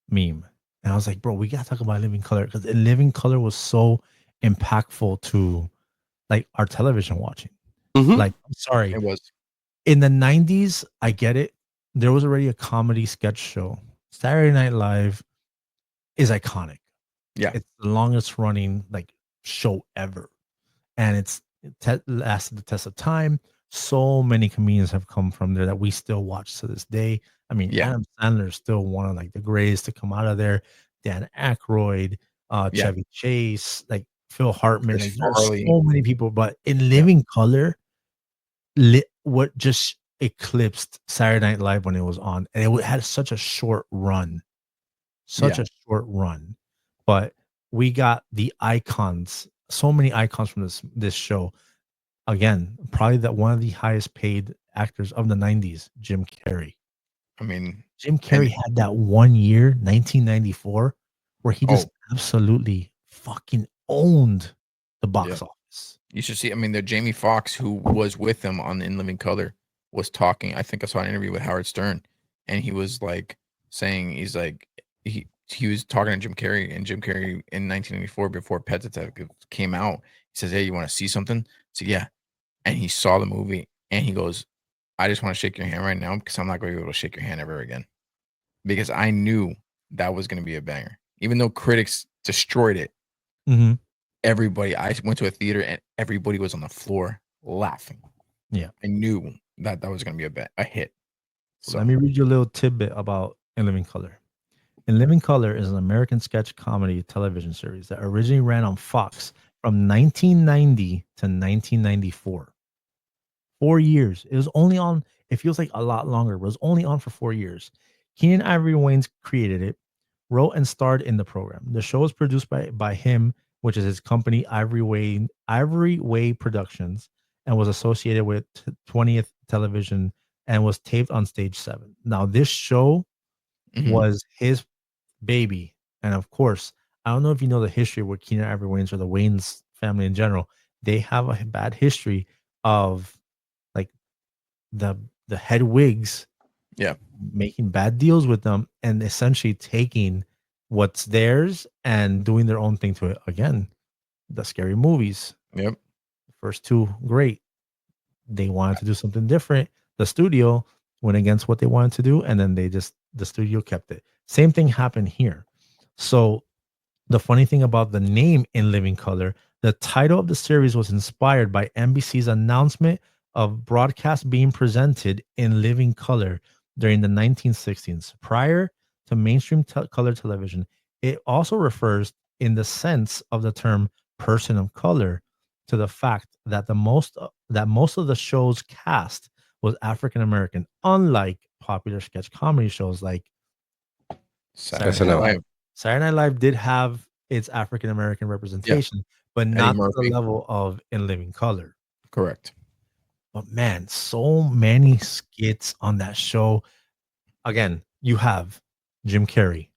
meme. And I was like, bro, we gotta talk about living color because in living color was so impactful to like our television watching. Mhm. Like, I'm sorry, It was. in the 90s, I get it. There was already a comedy sketch show. Saturday Night Live is iconic. Yeah. It's the longest running like show ever. And it's lasted the test of time. So many comedians have come from there that we still watch to this day. I mean, Yeah. Adam Sandler is still one of like the greatest to come out of there. Dan Aykroyd, Yeah. Chevy Chase, like Phil Hartman. Chris Like, there's Farley. so many people, but in living color, what just eclipsed Saturday Night Live when it was on, and it had such a short run, but we got the icons, so many icons from this show. Again, probably that one of the highest paid actors of the 90s, Jim Carrey. I mean, Jim Carrey had that 1 year, 1994, where he just absolutely fucking owned the box office. You should see. I mean, the Jamie Foxx, who was with him on In Living Color, was talking. I think I saw an interview with Howard Stern, and he was like saying, he's like, he was talking to Jim Carrey, and Jim Carrey in 1994, before Pet Detective came out, he says, "Hey, you want to see something?" So yeah, and he saw the movie, and he goes, "I just want to shake your hand right now because I'm not going to be able to shake your hand ever again, because I knew that was going to be a banger, even though critics destroyed it." Mm-hmm. Everybody, I went to a theater and everybody was on the floor laughing. Yeah. I knew that was going to be a hit. So let me read you a little tidbit about In Living Color. In Living Color is an American sketch comedy television series that originally ran on Fox from 1990 to 1994. 4 years. It was only on, it feels like a lot longer, but it was only on for 4 years. Keenan Ivory Wayans created it, wrote and starred in the program. The show was produced by him, which is his company, Ivory Way Productions, and was associated with 20th Television and was taped on Stage 7. Now, this show was his baby. And of course, I don't know if you know the history with Keenan Ivory Wayans or the Wayans family in general. They have a bad history of like the head wigs making bad deals with them and essentially taking what's theirs and doing their own thing to it. Again, the Scary Movies. Yep. First 2, great. They wanted to do something different. The studio went against what they wanted to do, and then the studio kept it. Same thing happened here. So the funny thing about the name In Living Color, the title of the series was inspired by NBC's announcement of broadcast being presented in living color during the 1960s. Prior to mainstream color television, it also refers in the sense of the term person of color to the fact that most of the show's cast was African American, unlike popular sketch comedy shows like Saturday Night SNL. Live. Saturday Night Live did have its African American representation, but not to the Murphy. level of In Living Color. Correct. But man, so many skits on that show. Again, you have Jim Carrey,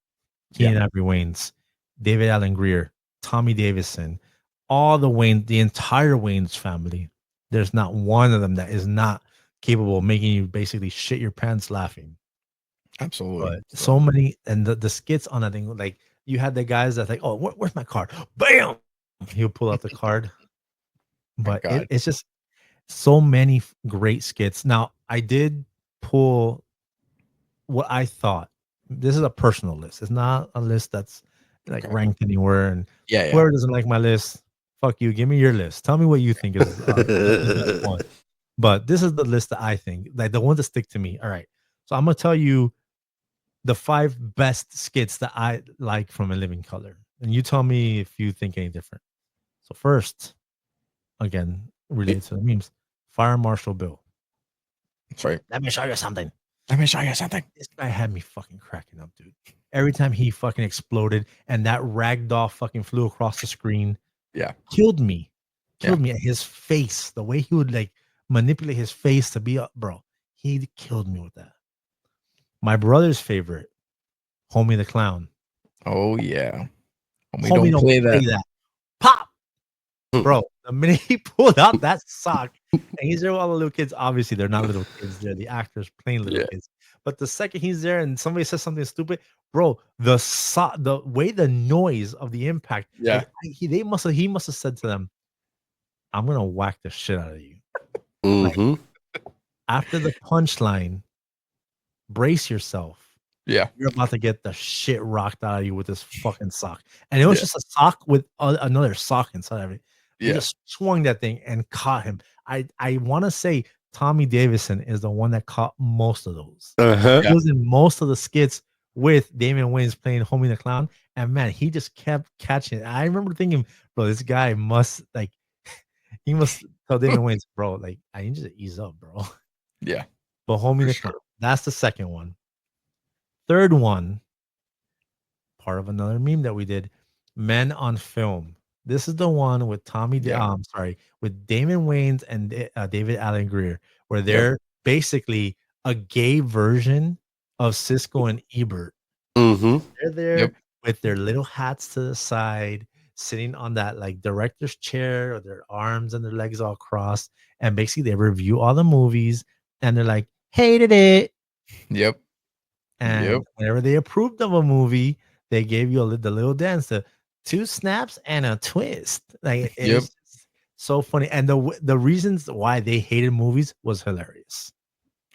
Keenan Ivory Wayans, David Allen Greer, Tommy Davidson, all the entire Wayans family. There's not one of them that is not capable of making you basically shit your pants laughing. Absolutely. But so many, and the skits on that thing, like you had the guys that's like, "Oh, where's my card?" Bam! He'll pull out the card. But it's just so many great skits. Now, I did pull what I thought. This is a personal list. It's not a list that's like ranked anywhere. And whoever doesn't like my list, fuck you. Give me your list. Tell me what you think is the best one. But this is the list that I think, like the ones that stick to me. All right. So I'm gonna tell you the 5 best skits that I like from A Living Color, and you tell me if you think any different. So first, again, related to the memes, Fire Marshal Bill. That's right. Let me show you something. Let me show you something. This guy had me fucking cracking up, dude. Every time he fucking exploded and that ragdoll fucking flew across the screen, Yeah. killed me. Killed Yeah. me at his face. The way he would like manipulate his face to be up, bro. He killed me with that. My brother's favorite, Homie the Clown. Oh yeah. We Homie don't play that. Pop, bro. The minute he pulled out that sock, and he's there with all the little kids. Obviously, they're not little kids. They're the actors playing little Yeah. kids. But the second he's there and somebody says something stupid, bro, the way the noise of the impact, Yeah. like, he must have said to them, "I'm gonna whack the shit out of you." Mm-hmm. After the punchline, brace yourself. Yeah. You're about to get the shit rocked out of you with this fucking sock. And it was Yeah. just a sock with another sock inside of it. He Yeah. just swung that thing and caught him. I want to say Tommy Davison is the one that caught most of those. Uh-huh. He was in most of the skits with Damian Wayans playing Homie the Clown. And man, he just kept catching it. I remember thinking, bro, this guy must like, he must tell Damian Wayans, bro, like, I need you to ease up, bro. Yeah. But Homie For the sure. Clown, that's the second one. Third one, part of another meme that we did, Men on Film. This is the one with Yeah. with Damon Wayans and David Allen Greer, where Yep. they're basically a gay version of Cisco and Ebert. Mm-hmm. They're there Yep. with their little hats to the side, sitting on that like director's chair with their arms and their legs all crossed. And basically they review all the movies and they're like, hated it. Yep. And Yep. whenever they approved of a movie, they gave you the little dance, the 2 snaps and a twist. Like it Yep. was just so funny. And the reasons why they hated movies was hilarious.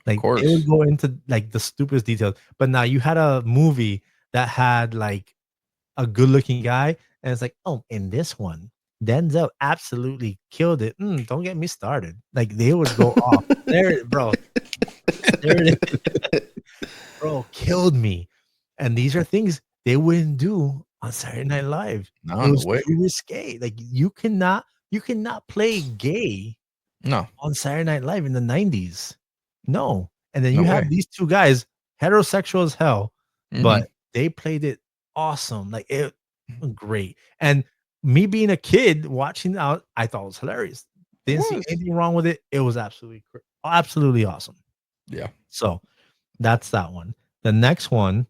Like course. they would go into like the stupidest details. But now you had a movie that had like a good-looking guy, and it's like, oh, in this one, Denzel absolutely killed it. Don't get me started. Like they would go off there, bro. There it is. Bro, killed me. And these are things they wouldn't do on Saturday Night Live. No, It was no way. too risque. Like you cannot play gay No. on Saturday Night Live in the 90s. No. And then No you have way. these two guys, heterosexual as hell, Mhm. but they played it awesome. Like it great. And me being a kid watching out, I thought it was hilarious. Didn't see was. anything wrong with it. It was absolutely awesome. Yeah. So that's that one. The next one,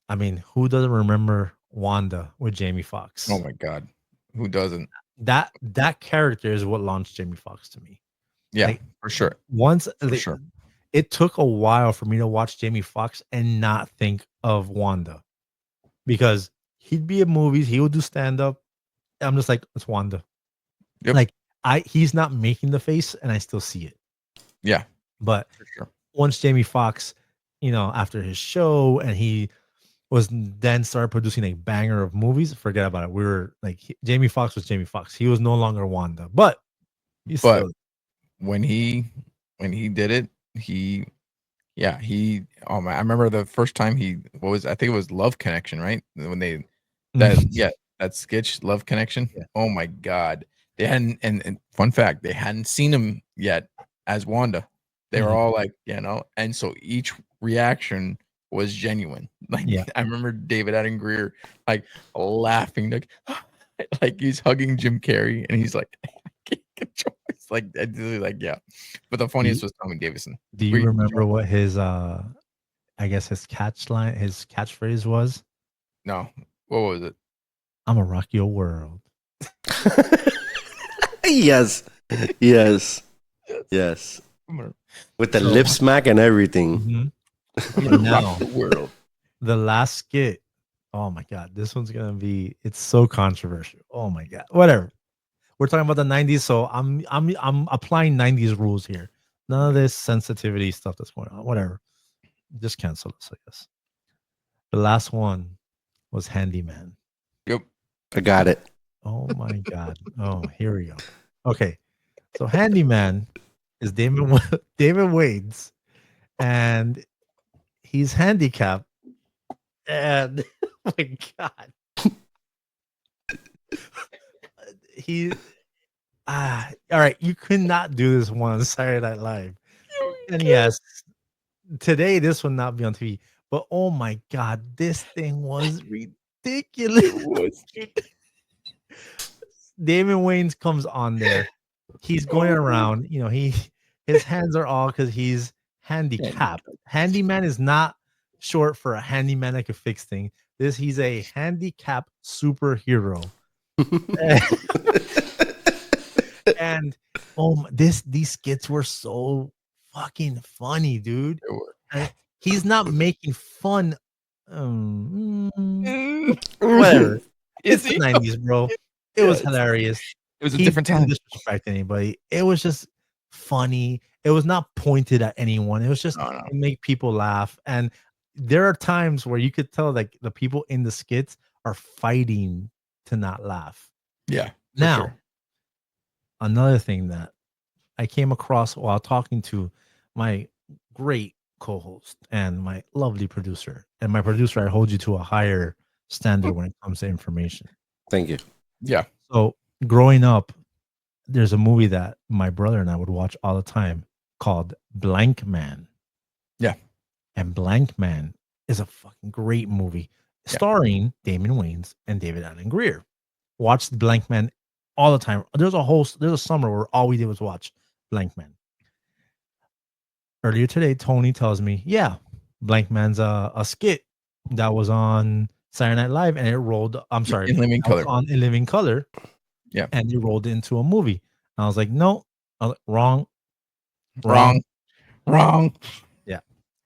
I mean, who doesn't remember Wanda with Jamie Foxx? Oh my God. Who doesn't? That character is what launched Jamie Foxx to me. Yeah, Like, for sure. Once For sure. it took a while for me to watch Jamie Foxx and not think of Wanda, because he'd be in movies, he would do stand up. I'm just like, it's Wanda. Yep. Like he's not making the face, and I still see it. Yeah, But for sure. once Jamie Foxx, after his show, and he was then started producing a banger of movies, forget about it. We were like, Jamie Foxx was Jamie Foxx. He was no longer Wanda, but he's But still. when he did it, oh man, I remember the first time I think it was Love Connection, right? When they that sketch Love Connection. Yeah. Oh my God. They hadn't, and fun fact, they hadn't seen him yet as Wanda. They were all like, and so each reaction was genuine. Like, Yeah. I remember David Allen Greer like laughing, like he's hugging Jim Carrey, and he's like, like, yeah. But the funniest was Tommy Davison. Do you remember what his I guess his catchphrase was? No, what was it? I'm gonna rock your world. Yes. With the lip smack and everything. And now, the world. the last skit. Oh my God, this one's gonna be. It's so controversial. Oh my God, whatever. We're talking about the 90s, so I'm applying 90s rules here. None of this sensitivity stuff that's going on. Whatever. Just cancel this, I guess. The last one was Handyman. Yep. I got it. Oh my God. Oh, here we go. Okay. So Handyman is David Wades, and he's handicapped, and oh my god, he all right. You could not do this one on Saturday Night Live, and yes, today this will not be on TV. But oh my god, this thing was ridiculous. Damon Wayans comes on there. He's going around, his hands are all because he's handicapped. Handyman is not short for a handyman that could fix things. He's a handicapped superhero. And these skits were so fucking funny, dude. He's not making fun. Whatever. It's the 90s, bro. It was hilarious. It was a different time. Didn't disrespect anybody. It was just funny. It was not pointed at anyone. It was just to make people laugh. And there are times where you could tell like the people in the skits are fighting to not laugh. Yeah. Now, another thing that I came across while talking to my great co-host and my lovely producer. And my producer, I hold you to a higher standard when it comes to information. Thank you. Yeah. So growing up, there's a movie that my brother and I would watch all the time called Blank Man. Yeah. And Blank Man is a fucking great movie starring Damon Wayans and David Allen Greer. Watched Blank Man all the time. There's a summer where all we did was watch Blank Man. Earlier today, Tony tells me, yeah, Blank Man's a skit that was on Saturday Night Live and it rolled. I'm sorry, In Living Color. In Living Color. Yeah. And it rolled into a movie. And I was like, no, wrong. Yeah.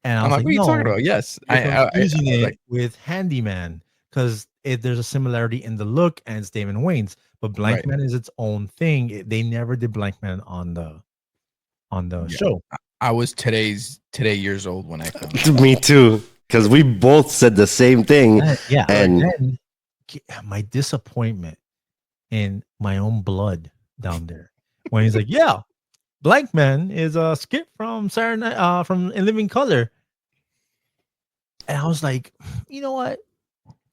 And I was like, what are you no, talking about? Yes. I using it like, with Handyman because there's a similarity in the look and it's Damon Wayans, but Blank Man is its own thing. They never did Blank Man on the show. I was today years old when I found it. Me too, because we both said the same thing. And then my disappointment in my own blood down there when he's like, yeah, Blank Man is a skit from Saturday Night, from In Living Color. And I was like, you know what?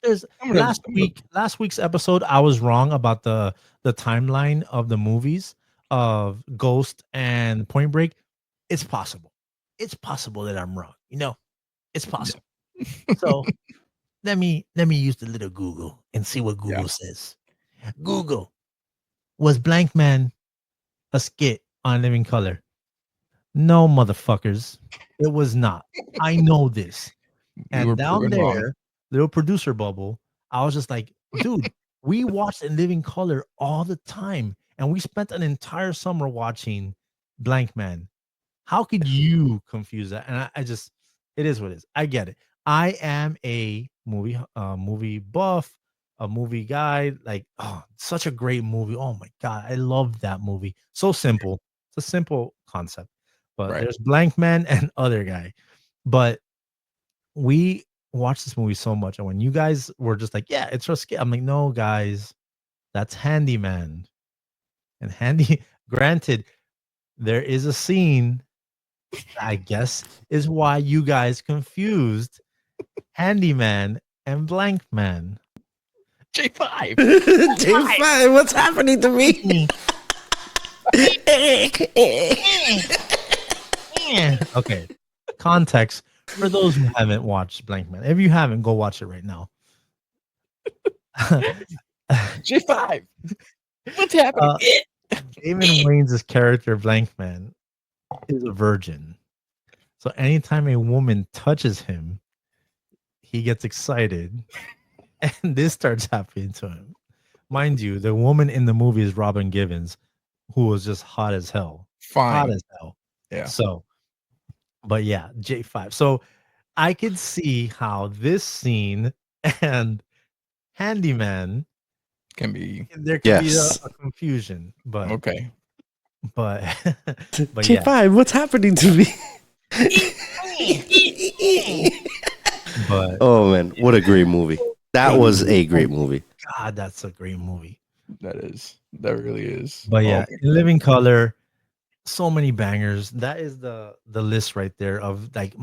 There's last week's episode, I was wrong about the timeline of the movies of Ghost and Point Break. It's possible. It's possible that I'm wrong. It's possible. Yeah. So let me use the little Google and see what Google says. Google, was Blank Man a skit on Living Color? No, motherfuckers. It was not. I know this. And down there, little producer bubble, I was just like, dude, we watched In Living Color all the time. And we spent an entire summer watching Blank Man. How could you confuse that? And I just, it is what it is. I get it. I am a movie buff, a movie guy. Like, such a great movie. Oh my God. I love that movie. So simple. It's a simple concept. But there's Blank Man and other guy. But we watched this movie so much. And when you guys were just like, yeah, it's a skit. I'm like, no, guys, that's Handyman. And granted, there is a scene, I guess, is why you guys confused Handyman and Blank Man. J5. J5, what's happening to me? Okay. Context for those who haven't watched Blank Man. If you haven't, go watch it right now. J5. What's happening? Damon Wayans' character, Blank Man, is a virgin. So anytime a woman touches him, he gets excited. And this starts happening to him. Mind you, the woman in the movie is Robin Givens, who was just hot as hell. Fine. Hot as hell. Yeah. So, but yeah, J5. So I could see how this scene and Handyman there can be a confusion, but okay. But J5, what's happening to me? But oh man, what a great movie. That was a great movie. God, that's a great movie. That really is. But yeah, In Living Color, so many bangers. That is the list right there of like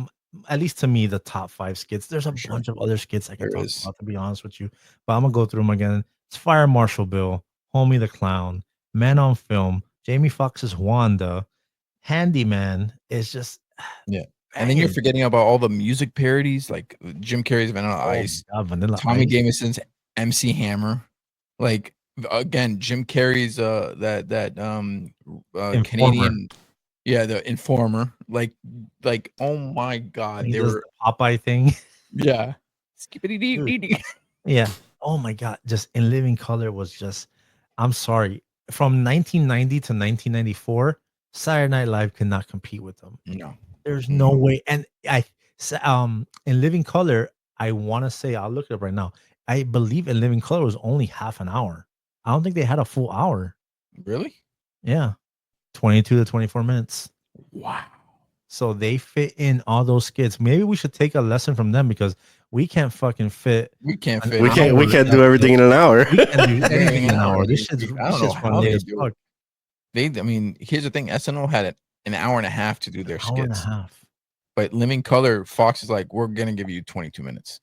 at least to me, the top 5 skits. There's a Sure. bunch of other skits I can There talk is. about, to be honest with you. But I'm gonna go through them again. It's Fire Marshal Bill, Homie the Clown, Man on Film, Jamie Foxx's Wanda, Handyman is just Yeah. And then you're banging. forgetting about all the music parodies like Jim Carrey's Vanilla Oh my Ice, God, Vanilla Tommy Ice. Jameson's MC Hammer. Like again, Jim Carrey's Informer. Canadian, the Informer. Like oh my God, He they does were the Popeye thing. yeah. Skippity dee Dude. dee dee. Yeah. Oh my God. Just In Living Color was just, I'm sorry. From 1990 to 1994, Saturday Night Live could not compete with them. No. There's no way. And In Living Color, I want to say, I'll look it up right now. I believe In Living Color was only half an hour. I don't think they had a full hour. Really? Yeah. 22 to 24 minutes. Wow. So they fit in all those skits. Maybe we should take a lesson from them because we can't fucking fit. We can't an fit. We can't hour do everything in an hour. We can't do Yeah, anything in an hour. I This mean, shit's I don't know how funny they as do fuck. it. I mean, here's the thing: SNL had an hour and a half to do their Hour and a skits, half. but Living Color, Fox is like, we're gonna give you 22 minutes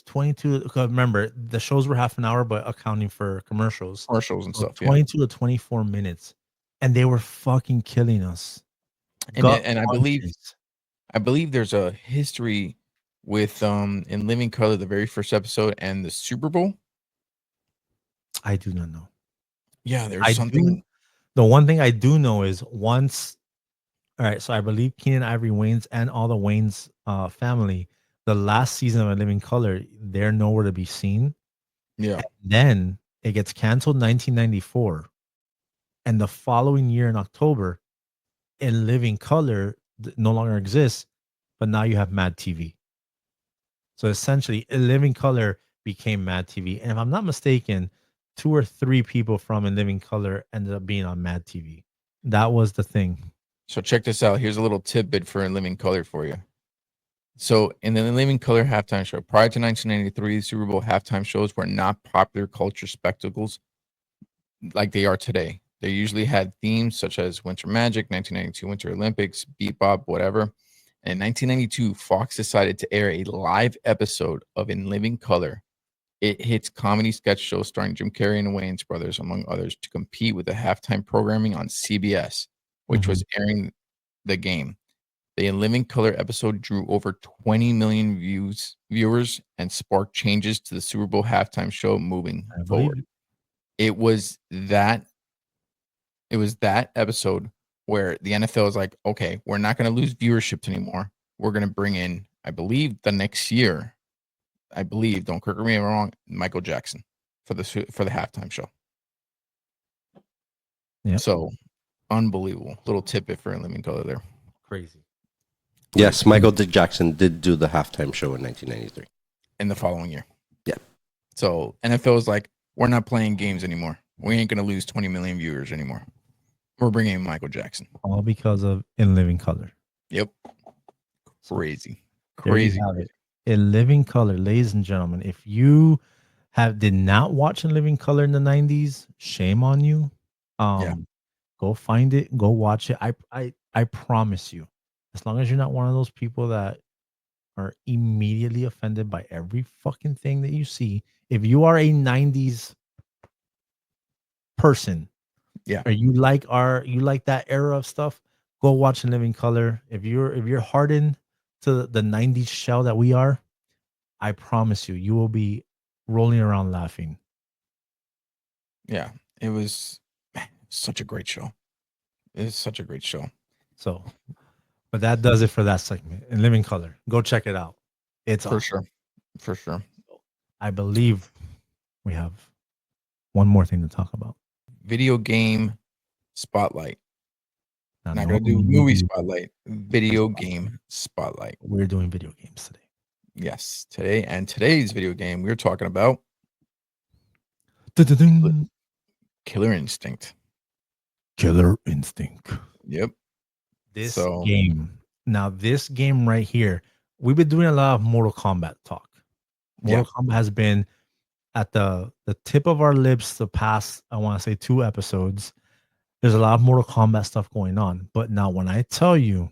22. Because remember, the shows were half an hour, but accounting for commercials. commercials and So stuff. Yeah, 22 to 24 minutes. And they were fucking killing us. and Gut and punches. I believe there's a history with in Living Color, the very first episode, and the Super Bowl. I do not know. Yeah, there's something. The one thing I do know is once. All right, so I believe Keenan Ivory Wayans and all the Wayans family, the last season of A Living Color, they're nowhere to be seen. Yeah, And then it gets canceled 1994. And the following year in October, In Living Color no longer exists, but now you have Mad TV. So essentially, In Living Color became Mad TV. And if I'm not mistaken, 2 or 3 people from In Living Color ended up being on Mad TV. That was the thing. so check this out. Here's a little tidbit for In Living Color for you. So in the Living Color halftime show, prior to 1993, Super Bowl halftime shows were not popular culture spectacles like they are today. They usually had themes such as Winter Magic, 1992 Winter Olympics, Bebop, whatever. And in 1992, Fox decided to air a live episode of In Living Color. It hits comedy sketch show starring Jim Carrey and the Wayans brothers, among others, to compete with the halftime programming on CBS, which was airing the game. The In Living Color episode drew over 20 million viewers and sparked changes to the Super Bowl halftime show moving I believe forward. it. It was that episode where the NFL is like, okay, we're not going to lose viewership anymore. We're going to bring in, I believe, the next year. Don't correct me if I'm wrong, Michael Jackson for the halftime show. Yep. So unbelievable. Little tidbit for In Living Color there. Crazy. Yes, Michael Jackson did do the halftime show in 1993. In the following year. Yeah. So NFL is like, we're not playing games anymore. We ain't going to lose 20 million viewers anymore. We're bringing in Michael Jackson. All because of In Living Color. Yep. Crazy. There you have it. In Living Color, ladies and gentlemen. If you did not watch In Living Color in the 90s, shame on you. Go find it, go watch it. I promise you, as long as you're not one of those people that are immediately offended by every fucking thing that you see, if you are a 90s person, or you like that era of stuff, go watch In Living Color. If you're hardened to the 90s shell that we are, I promise you will be rolling around laughing. Yeah, it was such a great show. It's such a great show. So, but that does it for that segment. In Living Color, go check it out. It's For awesome. sure. For sure. I believe we have one more thing to talk about. Video game spotlight. Now, Not going to do movie spotlight. Video game spotlight. We're doing video games today. Yes, today. And today's video game, we're talking about Dun-dun-dun. Killer Instinct. Killer Instinct. Yep. This game. Now, this game right here, we've been doing a lot of Mortal Kombat talk. Mortal Kombat has been at the tip of our lips the past, I want to say, 2 episodes. There's a lot of Mortal Kombat stuff going on. But now when I tell you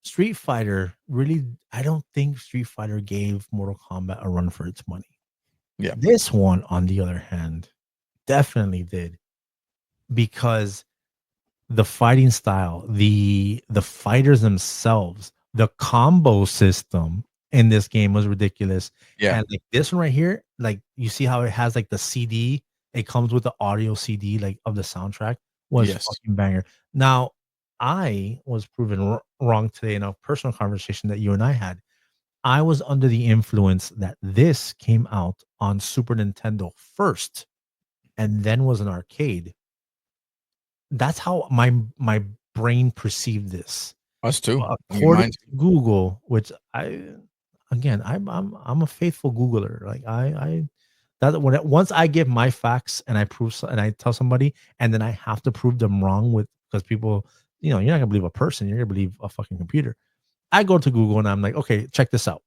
Street Fighter really, I don't think Street Fighter gave Mortal Kombat a run for its money. Yeah. This one, on the other hand, definitely did, because the fighting style, the fighters themselves, the combo system in this game was ridiculous. Yeah. And like this one right here, like you see how it has like the CD, it comes with the audio CD like of the soundtrack, was Yes. fucking banger. Now, I was proven wrong today in a personal conversation that you and I had. I was under the influence that this came out on Super Nintendo first and then was an arcade. That's how my brain perceived this. Us too. But I mean, according mine to Google, which I'm a faithful Googler. Like I that when once I give my facts and I prove and I tell somebody and then I have to prove them wrong with, because people, you're not gonna believe a person, you're gonna believe a fucking computer. I go to Google and I'm like, okay, check this out.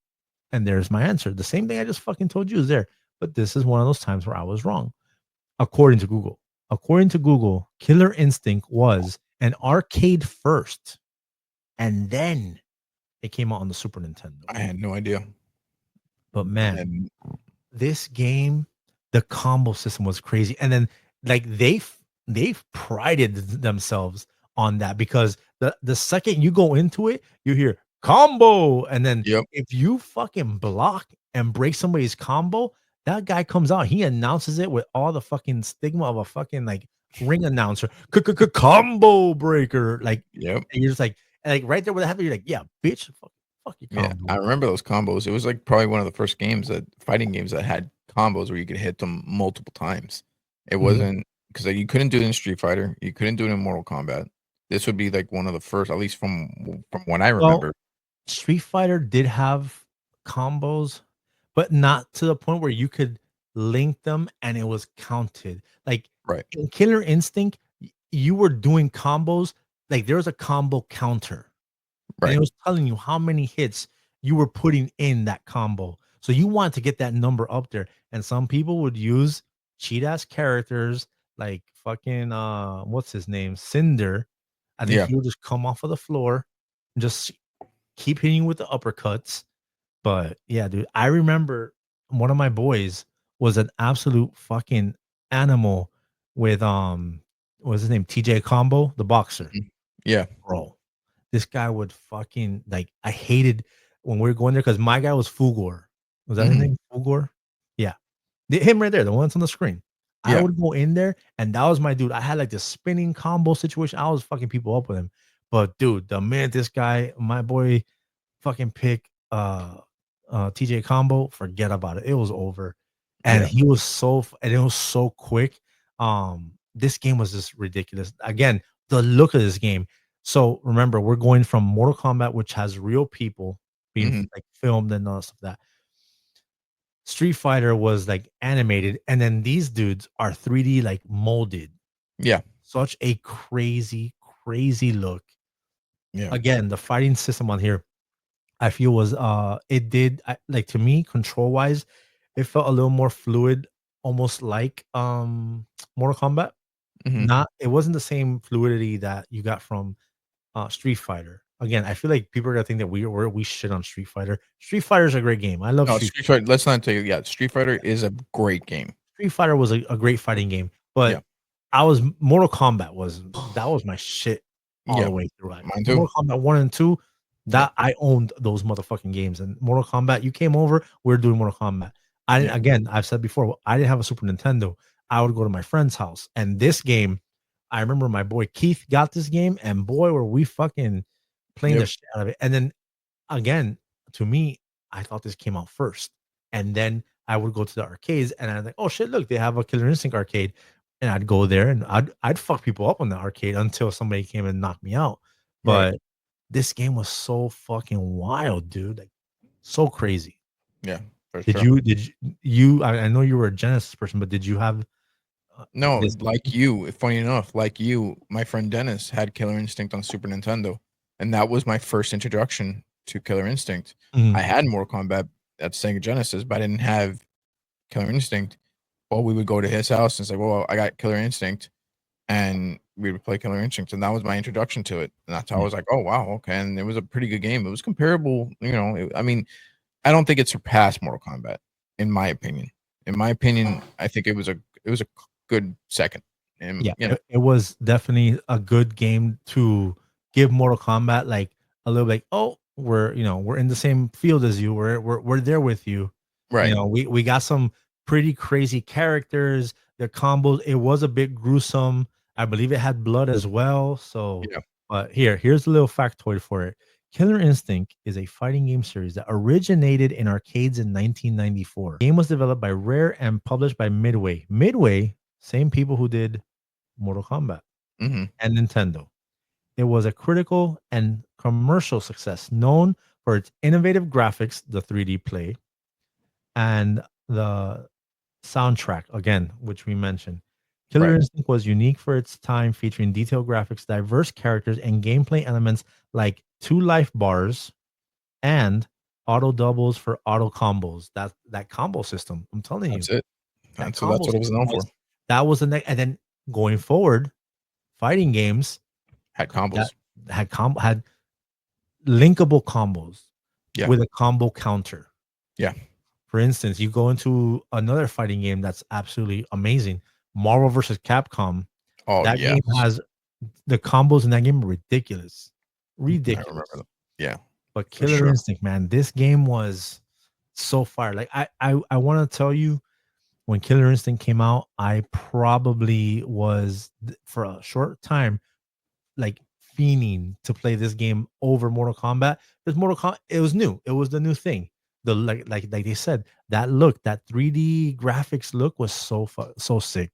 And there's my answer. The same thing I just fucking told you is there. But this is one of those times where I was wrong. According to Google. According to Google, Killer Instinct was an arcade first, and then it came out on the Super Nintendo. I had no idea. But man, And this game, the combo system was crazy. And then like they've prided themselves on that, because the second you go into it, you hear combo, and then yep. if you fucking block and break somebody's combo, that guy comes out, he announces it with all the fucking stigma of a fucking like ring announcer, combo breaker, like, Yep. and you're just like right there with the happy, you're like, yeah, bitch, fuck your Yeah. combo. I remember those combos. It was like probably one of the first fighting games that had combos where you could hit them multiple times. It Mhm. wasn't because like you couldn't do it in Street Fighter. You couldn't do it in Mortal Kombat. This would be like one of the first, at least from what I Well, remember. Street Fighter did have combos, but not to the point where you could link them and it was counted. Like Right. in Killer Instinct, you were doing combos, like there was a combo counter, and Right. it was telling you how many hits you were putting in that combo. So you want to get that number up there. And some people would use cheat ass characters like fucking what's his name? Cinder. I think Yeah. he would just come off of the floor and just keep hitting you with the uppercuts. But yeah, dude, I remember one of my boys was an absolute fucking animal with what's his name? TJ Combo, the boxer. Yeah. Bro, this guy would fucking like, I hated when we were going there because my guy was Fugor. Was that his Mhm. name? Fugor? Yeah. Him right there, the one that's on the screen. I Yeah. would go in there and that was my dude. I had like this spinning combo situation. I was fucking people up with him. But dude, the minute this guy, my boy, fucking pick TJ Combo, forget about it. It was over. And Yeah. he was and it was so quick. This game was just ridiculous. Again, the look of this game. So remember, we're going from Mortal Kombat, which has real people being Mhm. like filmed and all stuff that. Street Fighter was like animated, and then these dudes are 3D like molded. Yeah. Such a crazy, crazy look. Yeah. Again, the fighting system on here, I feel was it did like, to me, control wise, it felt a little more fluid, almost like Mortal Kombat. Mhm. Not, it wasn't the same fluidity that you got from Street Fighter. Again, I feel like people are gonna think that we shit on Street Fighter. Street Fighter is a great game. I love No, Street Street Fighter. Let's not take it. Yeah, Street Fighter is a great game. Street Fighter was a great fighting game, Yeah. but Mortal Kombat was my shit all Yeah. the way through. Like Mine too. Mortal Kombat 1 and 2, Yeah. that I owned those motherfucking games. And Mortal Kombat, you came over, we are doing Mortal Kombat. Yeah. Again, I've said before, I didn't have a Super Nintendo. I would go to my friend's house, and this game, I remember my boy Keith got this game, and boy, were we fucking playing the Yep. shit out of it. And then again, to me, I thought this came out first. And then I would go to the arcades and I'm like, oh shit, look, they have a Killer Instinct arcade. And I'd go there and I'd fuck people up on the arcade until somebody came and knocked me out. Right. But this game was so fucking wild, dude. Like, so crazy. Yeah. For Did sure. you I know you were a Genesis person, but did you have No, this? like you, funny enough, like you, my friend Dennis had Killer Instinct on Super Nintendo, and that was my first introduction to Killer Instinct. Mhm. I had Mortal Kombat at Sega Genesis, but I didn't have Killer Instinct. Well, we would go to his house and say, "Well, I got Killer Instinct," and we would play Killer Instinct, and that was my introduction to it. And that's how I was like, oh wow, okay. And it was a pretty good game. It was comparable, I mean, I don't think it surpassed Mortal Kombat, in my opinion. In my opinion, I think it was a good second. And Yeah, it was definitely a good game to give Mortal Kombat like a little like, oh, we're in the same field as you. We're there with you. right. We got some pretty crazy characters. The combos, it was a bit gruesome. I believe it had blood as well. So, Yeah. but here's a little factoid for it. Killer Instinct is a fighting game series that originated in arcades in 1994. The game was developed by Rare and published by Midway. Midway, same people who did Mortal Kombat Mm-hmm. and Nintendo. It was a critical and commercial success, known for its innovative graphics, the 3D play, and the soundtrack, again, which we mentioned. Killer Right. Instinct was unique for its time, featuring detailed graphics, diverse characters, and gameplay elements like 2 life bars and auto doubles for auto combos. That combo system, I'm telling you, That's it. that That's combo what it was system known for. that was the next. And then going forward, fighting games Had combos. that had linkable combos Yeah. with a combo counter. Yeah. For instance, you go into another fighting game that's absolutely amazing, Marvel versus Capcom. Oh, That yeah. game has the combos in that game are ridiculous. I remember Ridiculous. them. Yeah. But For Killer sure. Instinct, man, this game was so fire. Like I want to tell you, when Killer Instinct came out, I probably was for a short time like fiending to play this game over Mortal Kombat. Because Mortal Kombat, it was new. It was the new thing. The like they said, that look, that 3D graphics look was so sick.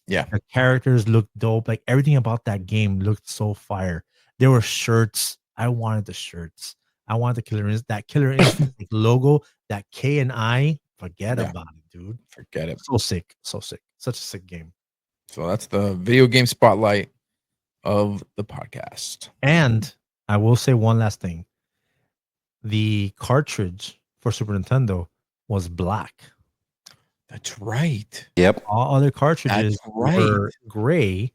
Yeah. The characters looked dope. Like everything about that game looked so fire. There were shirts. I wanted the shirts. I wanted the Killer Instinct like, logo, that K and I. Forget Yeah. about it, dude. Forget it. So sick. So sick. Such a sick game. So that's the video game spotlight of the podcast. And I will say one last thing. The cartridge for Super Nintendo was black. That's right. Yep. All other cartridges That's right. were gray.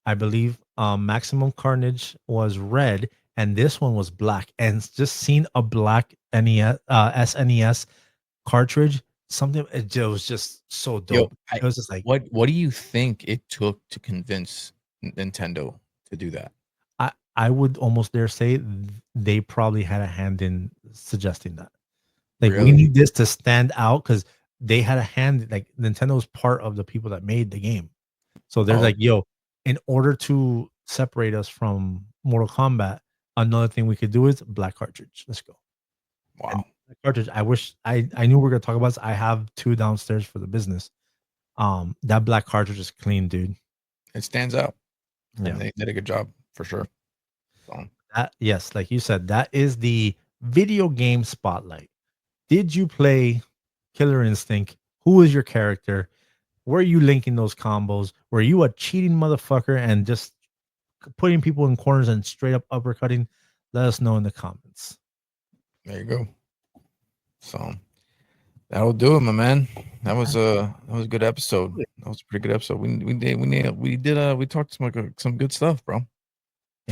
I believe Maximum Carnage was red, and this one was black. And just seeing a black SNES cartridge, something it was just so dope. It was just like, What do you think it took to convince Nintendo to do that? I would almost dare say they probably had a hand in suggesting that. Like, we Really? need this to stand out because they had a hand. Like, Nintendo was part of the people that made the game. So they're Oh. like, yo, in order to separate us from Mortal Kombat, another thing we could do is black cartridge. Let's go. Wow. And black cartridge. I wish I knew we were gonna talk about this. I have 2 downstairs for the business. That black cartridge is clean, dude. It stands out. Yeah. And they did a good job for sure. So, That, yes, like you said, that is the video game spotlight. Did you play Killer Instinct? Who was your character? Were you linking those combos? Were you a cheating motherfucker and just putting people in corners and straight up uppercutting? Let us know in the comments. there you go. So that'll do it, my man. That was a good episode. That was a pretty good episode. We talked some good stuff, bro.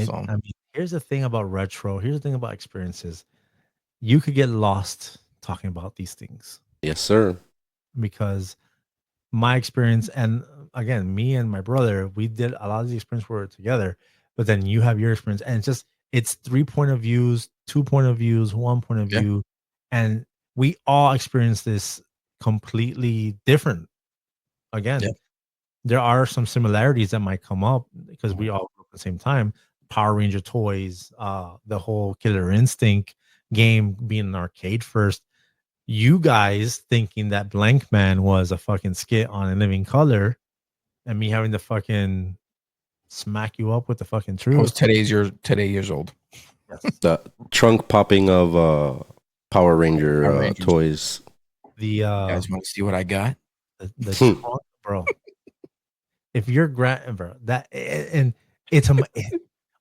So I mean, here's the thing about retro. Here's the thing about experiences. You could get lost talking about these things Yes, sir. because my experience, and again, me and my brother, we did a lot of the experience were together, but then you have your experience, and it's 3 point of views, 2 point of views, 1 point of Yeah. view, and we all experience this completely different. Again, Yeah. there are some similarities that might come up because we all grew up at the same time. Power Ranger toys, the whole Killer Instinct game being an arcade first. You guys thinking that Blank Man was a fucking skit on A Living Color, and me having to fucking smack you up with the fucking I was truth. today years old. The trunk popping of Power Ranger Power Rangers. toys. The You guys want to see what I got? the trunk, bro. If you're bro, that and it's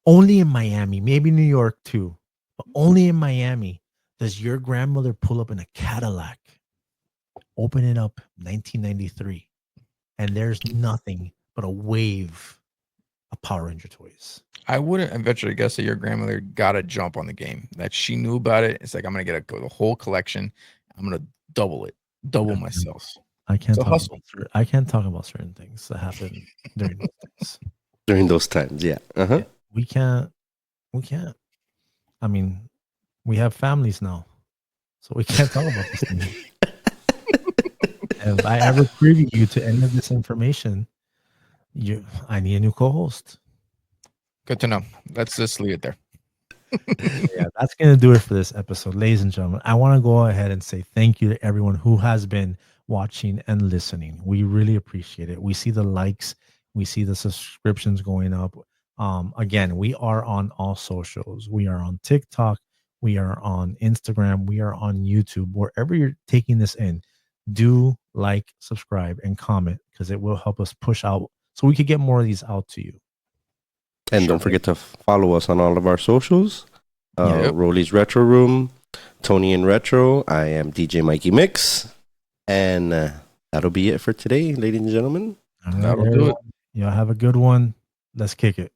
only in Miami, maybe New York too, but only in Miami does your grandmother pull up in a Cadillac, open it up 1993, and there's nothing but a wave of Power Ranger toys. I wouldn't venture to guess that your grandmother got a jump on the game. That she knew about it. It's like, I'm gonna get the whole collection. I'm gonna double my sales. I can't It's a talk hustle. about I can't talk about certain things that happen during those days. During those times, yeah. Uh-huh. Yeah, we can't. I mean, we have families now, so we can't talk about this thing. If I ever preview you to any of this information, I need a new co-host. Good to know. Let's just leave it there. Yeah, that's going to do it for this episode. Ladies and gentlemen, I want to go ahead and say thank you to everyone who has been watching and listening. We really appreciate it. We see the likes, we see the subscriptions going up. Again, we are on all socials. We are on TikTok, we are on Instagram, we are on YouTube. Wherever you're taking this in, do like, subscribe, and comment, because it will help us push out so we could get more of these out to you. And don't forget to follow us on all of our socials. Yep. Rolly's Retro Room, Tony and Retro. I am DJ Mikey Mix. And that'll be it for today, ladies and gentlemen. All right, That'll do it. Y'all have a good one. Let's kick it.